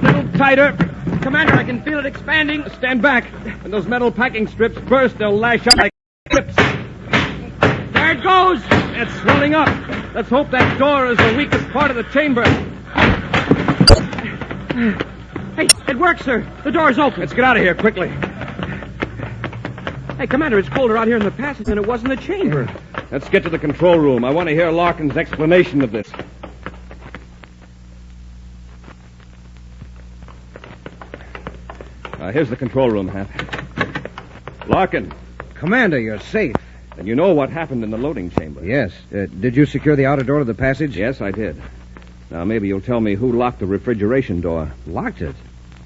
little tighter. Commander, I can feel it expanding. Stand back. When those metal packing strips burst, they'll lash out like whips. There it goes. It's swelling up. Let's hope that door is the weakest part of the chamber. Hey, it works, sir. The door's open. Let's get out of here quickly. Hey, Commander, it's colder out here in the passage than it was in the chamber. Let's get to the control room. I want to hear Larkin's explanation of this. Here's the control room, Hap. Larkin. Commander, you're safe. And you know what happened in the loading chamber? Yes. Did you secure the outer door to the passage? Yes, I did. Now, maybe you'll tell me who locked the refrigeration door. Locked it?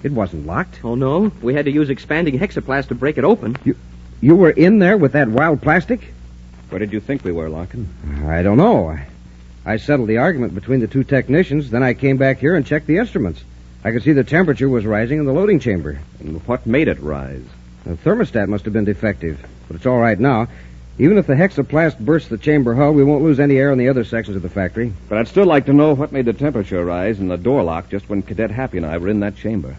It wasn't locked. Oh, no? We had to use expanding hexaplast to break it open. You were in there with that wild plastic? Where did you think we were, Larkin? I don't know. I settled the argument between the 2 technicians, then I came back here and checked the instruments. I could see the temperature was rising in the loading chamber. And what made it rise? The thermostat must have been defective, but it's all right now. Even if the hexaplast bursts the chamber hull, we won't lose any air in the other sections of the factory. But I'd still like to know what made the temperature rise and the door lock just when Cadet Happy and I were in that chamber.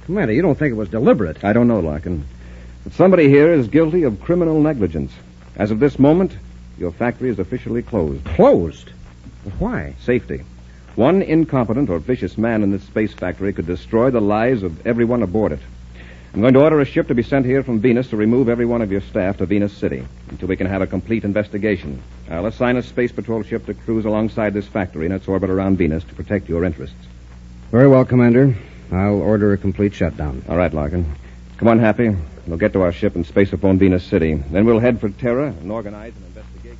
Commander, you don't think it was deliberate? I don't know, Larkin. But somebody here is guilty of criminal negligence. As of this moment, your factory is officially closed. Closed? Why? Safety. One incompetent or vicious man in this space factory could destroy the lives of everyone aboard it. I'm going to order a ship to be sent here from Venus to remove every one of your staff to Venus City until we can have a complete investigation. I'll assign a space patrol ship to cruise alongside this factory in its orbit around Venus to protect your interests. Very well, Commander. I'll order a complete shutdown. All right, Larkin. Come on, Happy. We'll get to our ship and space upon Venus City. Then we'll head for Terra and organize an investigation.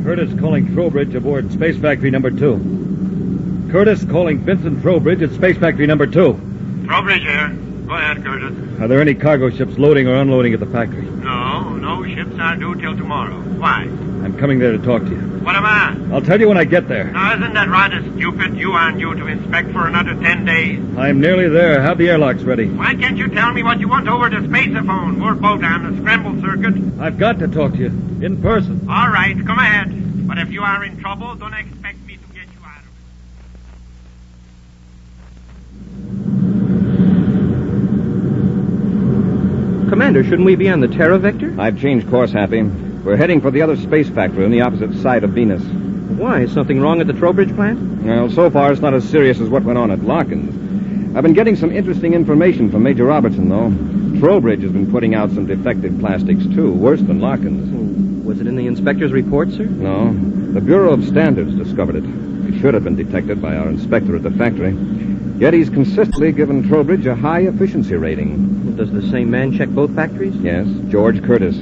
Curtis calling Trowbridge aboard Space Factory number 2. Curtis calling Vincent Trowbridge at Space Factory number 2. Trowbridge here. Go ahead, Curtis. Are there any cargo ships loading or unloading at the factory? No ships aren't due till tomorrow. Why? I'm coming there to talk to you. What about? I'll tell you when I get there. Now, isn't that rather stupid? You aren't due to inspect for another 10 days. I'm nearly there. Have the airlocks ready. Why can't you tell me what you want over the spaceophone? We're both on the scramble circuit. I've got to talk to you. In person. All right, come ahead. But if you are in trouble, don't expect me to get you out of it. Commander, shouldn't we be on the Terra Vector? I've changed course, Happy. We're heading for the other space factory on the opposite side of Venus. Why? Is something wrong at the Trowbridge plant? Well, so far it's not as serious as what went on at Larkin's. I've been getting some interesting information from Major Robertson, though. Trowbridge has been putting out some defective plastics, too, worse than Larkin's. Was it in the inspector's report, sir? No. The Bureau of Standards discovered it. It should have been detected by our inspector at the factory. Yet he's consistently given Trowbridge a high efficiency rating. Does the same man check both factories? Yes, George Curtis.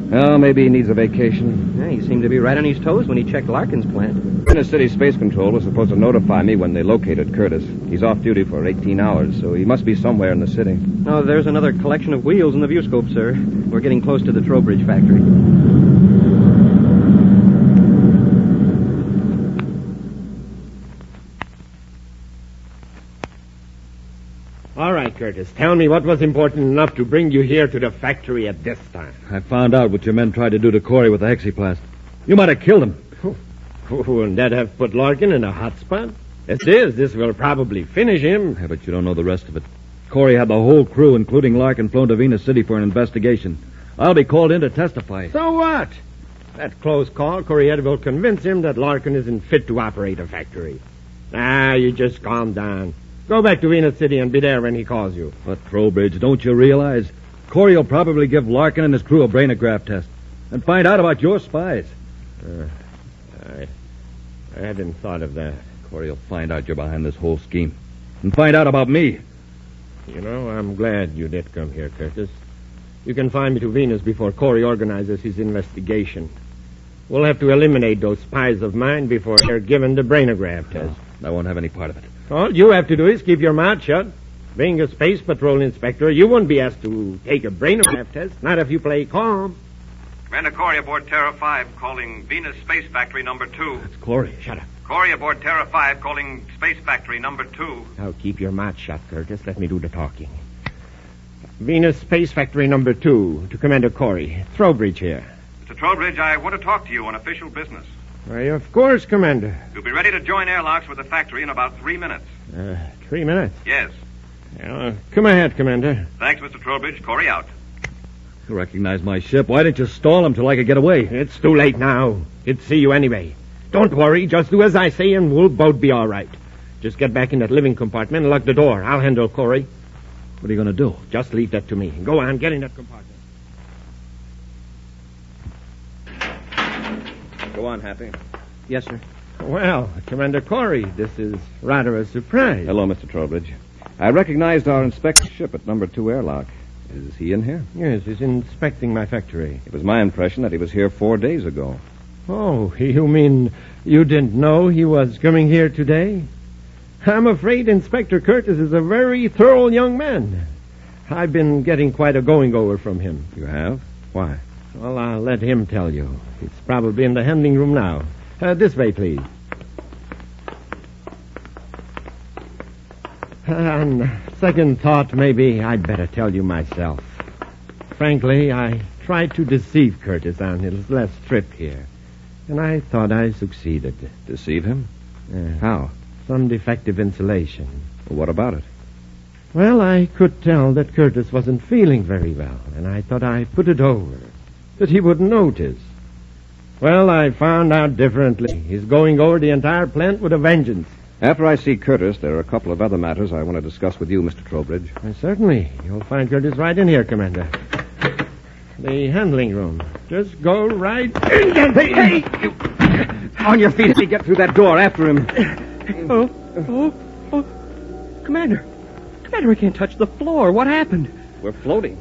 Well, maybe he needs a vacation. Yeah, he seemed to be right on his toes when he checked Larkin's plant. Venus City Space Control was supposed to notify me when they located Curtis. He's off duty for 18 hours, so he must be somewhere in the city. Oh, there's another collection of wheels in the viewscope, sir. We're getting close to the Trowbridge factory. All right, Curtis. Tell me what was important enough to bring you here to the factory at this time. I found out what your men tried to do to Corey with the hexaplast. You might have killed him. Wouldn't that have put Larkin in a hot spot? This will probably finish him. Yeah, but you don't know the rest of it. Corey had the whole crew, including Larkin, flown to Venus City for an investigation. I'll be called in to testify. So what? That close call, Corey will convince him that Larkin isn't fit to operate a factory. You just calm down. Go back to Venus City and be there when he calls you. But, Trowbridge, don't you realize? Corey will probably give Larkin and his crew a brainograph test and find out about your spies. I hadn't thought of that. Corey will find out you're behind this whole scheme and find out about me. You know, I'm glad you did come here, Curtis. You can find me to Venus before Corey organizes his investigation. We'll have to eliminate those spies of mine before they're given the brainograph test. I won't have any part of it. All you have to do is keep your mouth shut. Being a space patrol inspector, you won't be asked to take a brainograph test, not if you play calm. Commander Corey aboard Terra 5 calling Venus Space Factory number 2. It's Corey. Shut up. Corey aboard Terra 5 calling Space Factory number 2. Now keep your mouth shut, Curtis. Let me do the talking. Venus Space Factory number 2 to Commander Corey. Trowbridge here. Mr. Trowbridge, I want to talk to you on official business. Why, of course, Commander. You'll be ready to join airlocks with the factory in about 3 minutes. 3 minutes? Yes. Come ahead, Commander. Thanks, Mr. Trowbridge. Corey out. You recognize my ship. Why didn't you stall him till I could get away? It's too late now. He'd see you anyway. Don't worry. Just do as I say and we'll both be all right. Just get back in that living compartment and lock the door. I'll handle Corey. What are you going to do? Just leave that to me. Go on. Get in that compartment. Go on, Happy. Yes, sir. Well, Commander Corey, this is rather a surprise. Hello, Mr. Trowbridge. I recognized our inspector's ship at number 2 airlock. Is he in here? Yes, he's inspecting my factory. It was my impression that he was here 4 days ago. Oh, you mean you didn't know he was coming here today? I'm afraid Inspector Curtis is a very thorough young man. I've been getting quite a going-over from him. You have? Why? Well, I'll let him tell you. He's probably in the handling room now. This way, please. On second thought, maybe I'd better tell you myself. Frankly, I tried to deceive Curtis on his last trip here, and I thought I succeeded. Deceive him? How? Some defective insulation. Well, what about it? Well, I could tell that Curtis wasn't feeling very well, and I thought I'd put it over, that he wouldn't notice. Well, I found out differently. He's going over the entire plant with a vengeance. After I see Curtis, there are a couple of other matters I want to discuss with you, Mr. Trowbridge. Certainly. You'll find Curtis right in here, Commander. The handling room. Just go right in. Hey! On your feet as you get through that door after him. Oh. Commander, we can't touch the floor. What happened? We're floating.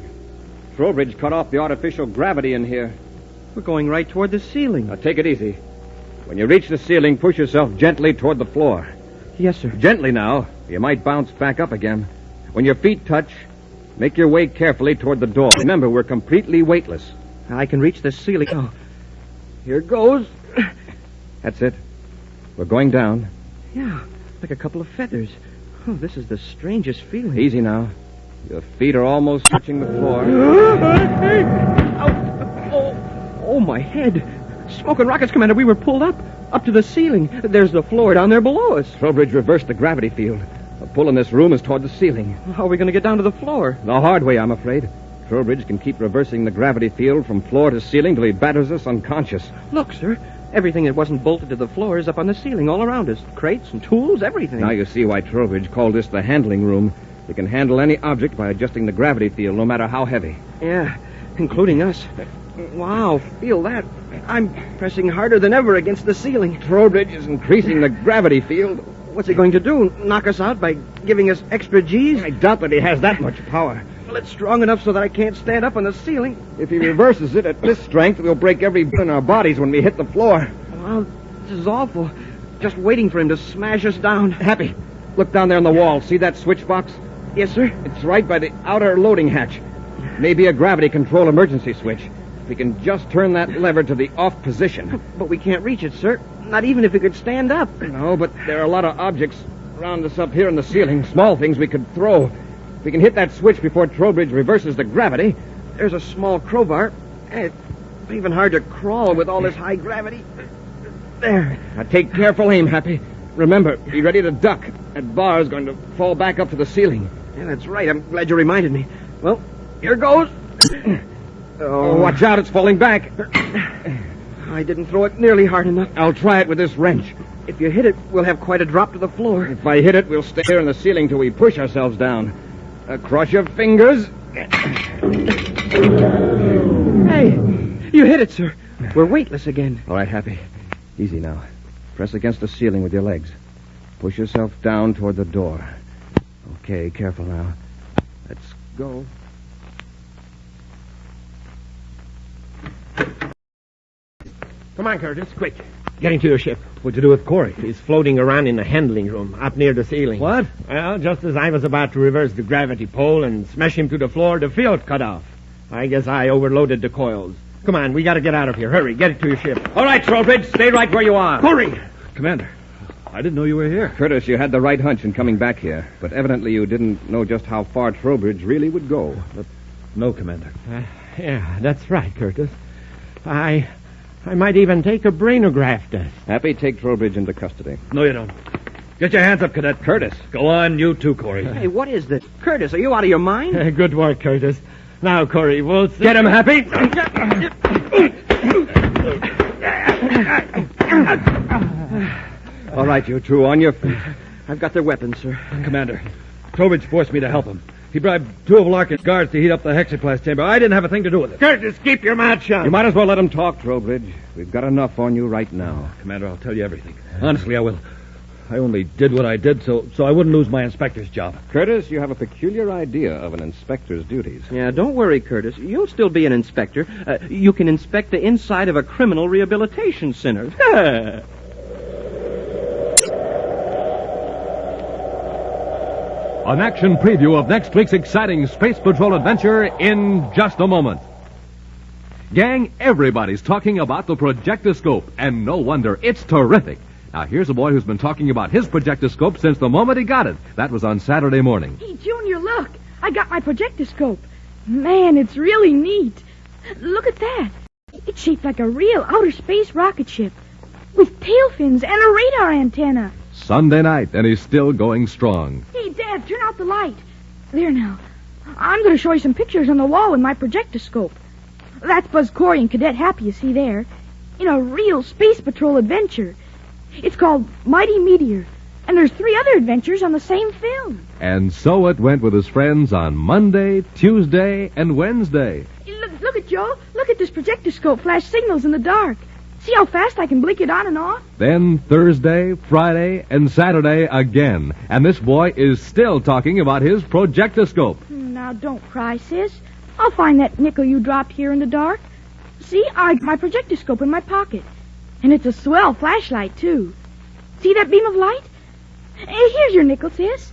Trowbridge cut off the artificial gravity in here. We're going right toward the ceiling. Now, take it easy. When you reach the ceiling, push yourself gently toward the floor. Yes, sir. Gently now. You might bounce back up again. When your feet touch, make your way carefully toward the door. Remember, we're completely weightless. I can reach the ceiling. Oh, here goes. That's it. We're going down. Yeah, like a couple of feathers. Oh, this is the strangest feeling. Easy now. Your feet are almost touching the floor. Oh, my head. Smoking rockets, Commander. We were pulled up to the ceiling. There's the floor down there below us. Trowbridge reversed the gravity field. The pull in this room is toward the ceiling. How are we going to get down to the floor? The hard way, I'm afraid. Trowbridge can keep reversing the gravity field from floor to ceiling till he batters us unconscious. Look, sir. Everything that wasn't bolted to the floor is up on the ceiling all around us. Crates and tools, everything. Now you see why Trowbridge called this the handling room. You can handle any object by adjusting the gravity field, no matter how heavy. Yeah, including us. Wow, feel that. I'm pressing harder than ever against the ceiling. Trowbridge is increasing the gravity field. What's he going to do? Knock us out by giving us extra G's? I doubt that he has that much power. Well, it's strong enough so that I can't stand up on the ceiling. If he reverses it at this strength, we'll break every bone in our bodies when we hit the floor. Well, this is awful. Just waiting for him to smash us down. Happy, look down there on the wall. See that switch box? Yes, sir. It's right by the outer loading hatch. Maybe a gravity control emergency switch. We can just turn that lever to the off position. But we can't reach it, sir. Not even if we could stand up. No, but there are a lot of objects around us up here in the ceiling. Small things we could throw. We can hit that switch before Trowbridge reverses the gravity. There's a small crowbar. It's even hard to crawl with all this high gravity. There. Now take careful aim, Happy. Remember, be ready to duck. That bar is going to fall back up to the ceiling. Yeah, that's right. I'm glad you reminded me. Well, here goes. Oh, watch out. It's falling back. I didn't throw it nearly hard enough. I'll try it with this wrench. If you hit it, we'll have quite a drop to the floor. If I hit it, we'll stay here in the ceiling till we push ourselves down. Cross your fingers. Hey, you hit it, sir. We're weightless again. All right, Happy. Easy now. Press against the ceiling with your legs. Push yourself down toward the door. Okay, careful now. Let's go. Come on, Curtis, quick. Get into your ship. What'd you do with Corey? He's floating around in the handling room, up near the ceiling. What? Well, just as I was about to reverse the gravity pole and smash him to the floor, the field cut off. I guess I overloaded the coils. Come on, we gotta get out of here. Hurry, get it to your ship. All right, Trowbridge, stay right where you are. Corey! Commander, I didn't know you were here. Curtis, you had the right hunch in coming back here, but evidently you didn't know just how far Trowbridge really would go. No, Commander. Yeah, that's right, Curtis. I might even take a brainograph test. Happy, take Trowbridge into custody. No, you don't. Get your hands up, Cadet. Curtis. Go on, you too, Corey. Hey, what is this? Curtis, are you out of your mind? Good work, Curtis. Now, Corey, we'll see. Get him, Happy. All right, you two, on your feet. I've got their weapons, sir. Commander, Trowbridge forced me to help him. He bribed two of Larkin's guards to heat up the hexaplast chamber. I didn't have a thing to do with it. Curtis, keep your mouth shut. You might as well let him talk, Trowbridge. We've got enough on you right now. Commander, I'll tell you everything. Honestly, I will. I only did what I did so I wouldn't lose my inspector's job. Curtis, you have a peculiar idea of an inspector's duties. Yeah, don't worry, Curtis. You'll still be an inspector. You can inspect the inside of a criminal rehabilitation center. An action preview of next week's exciting Space Patrol adventure in just a moment. Gang, everybody's talking about the projectoscope, and no wonder. It's terrific. Now, here's a boy who's been talking about his projectoscope since the moment he got it. That was on Saturday morning. Hey, Junior, look. I got my projectoscope. Man, it's really neat. Look at that. It's shaped like a real outer space rocket ship with tail fins and a radar antenna. Sunday night, and he's still going strong. Hey, Dad, turn out the light. There now. I'm going to show you some pictures on the wall with my projectoscope. That's Buzz Corey and Cadet Happy you see there. In a real Space Patrol adventure. It's called Mighty Meteor. And there's 3 other adventures on the same film. And so it went with his friends on Monday, Tuesday, and Wednesday. Look at Joe. Look at this projectoscope flash signals in the dark. See how fast I can blink it on and off? Then Thursday, Friday, and Saturday again. And this boy is still talking about his projectoscope. Now, don't cry, sis. I'll find that nickel you dropped here in the dark. See, I got my projectoscope in my pocket. And it's a swell flashlight, too. See that beam of light? Hey, here's your nickel, sis.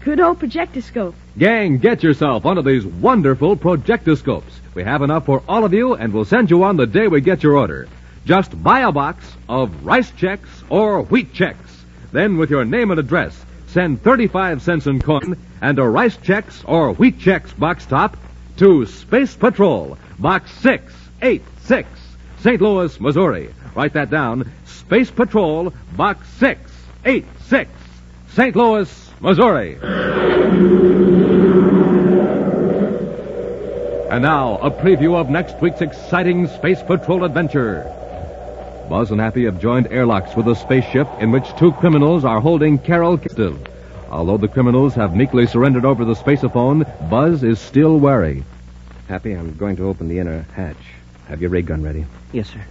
Good old projectoscope. Gang, get yourself one of these wonderful projectoscopes. We have enough for all of you, and we'll send you one the day we get your order. Just buy a box of rice checks or wheat checks. Then, with your name and address, send 35 cents in coin and a rice checks or wheat checks box top to Space Patrol, Box 686, St. Louis, Missouri. Write that down. Space Patrol, Box 686, St. Louis, Missouri. And now, a preview of next week's exciting Space Patrol adventure. Buzz and Happy have joined airlocks with a spaceship in which 2 criminals are holding Carol captive. Although the criminals have meekly surrendered over the spaceophone, Buzz is still wary. Happy, I'm going to open the inner hatch. Have your ray gun ready. Yes, sir.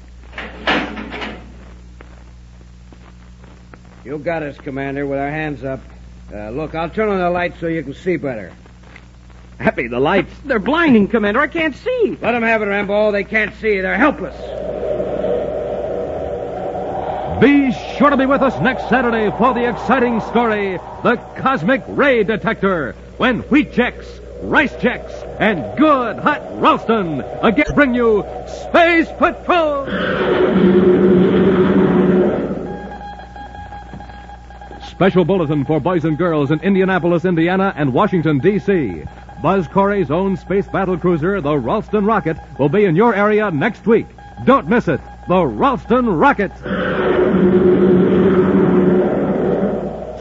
You got us, Commander, with our hands up. Look, I'll turn on the lights so you can see better. Happy, the lights. They're blinding, Commander. I can't see. Let them have it, Rambo. They can't see. They're helpless. Be sure to be with us next Saturday for the exciting story, The Cosmic Ray Detector, when wheat checks, rice checks, and good hot Ralston again bring you Space Patrol! Special bulletin for boys and girls in Indianapolis, Indiana, and Washington, D.C. Buzz Corey's own space battle cruiser, the Ralston Rocket, will be in your area next week. Don't miss it. The Ralston Rocket.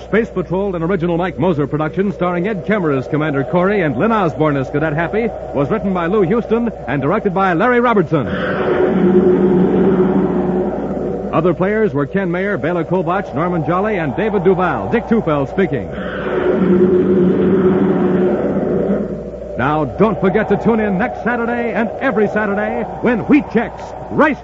Space Patrol, an original Mike Moser production starring Ed Kemmer as Commander Corey and Lynn Osborne as Cadet Happy, was written by Lou Houston and directed by Larry Robertson. Other players were Ken Mayer, Bela Kolbach, Norman Jolly, and David Duval. Dick Tufeld speaking. Now, don't forget to tune in next Saturday and every Saturday when wheat checks, rice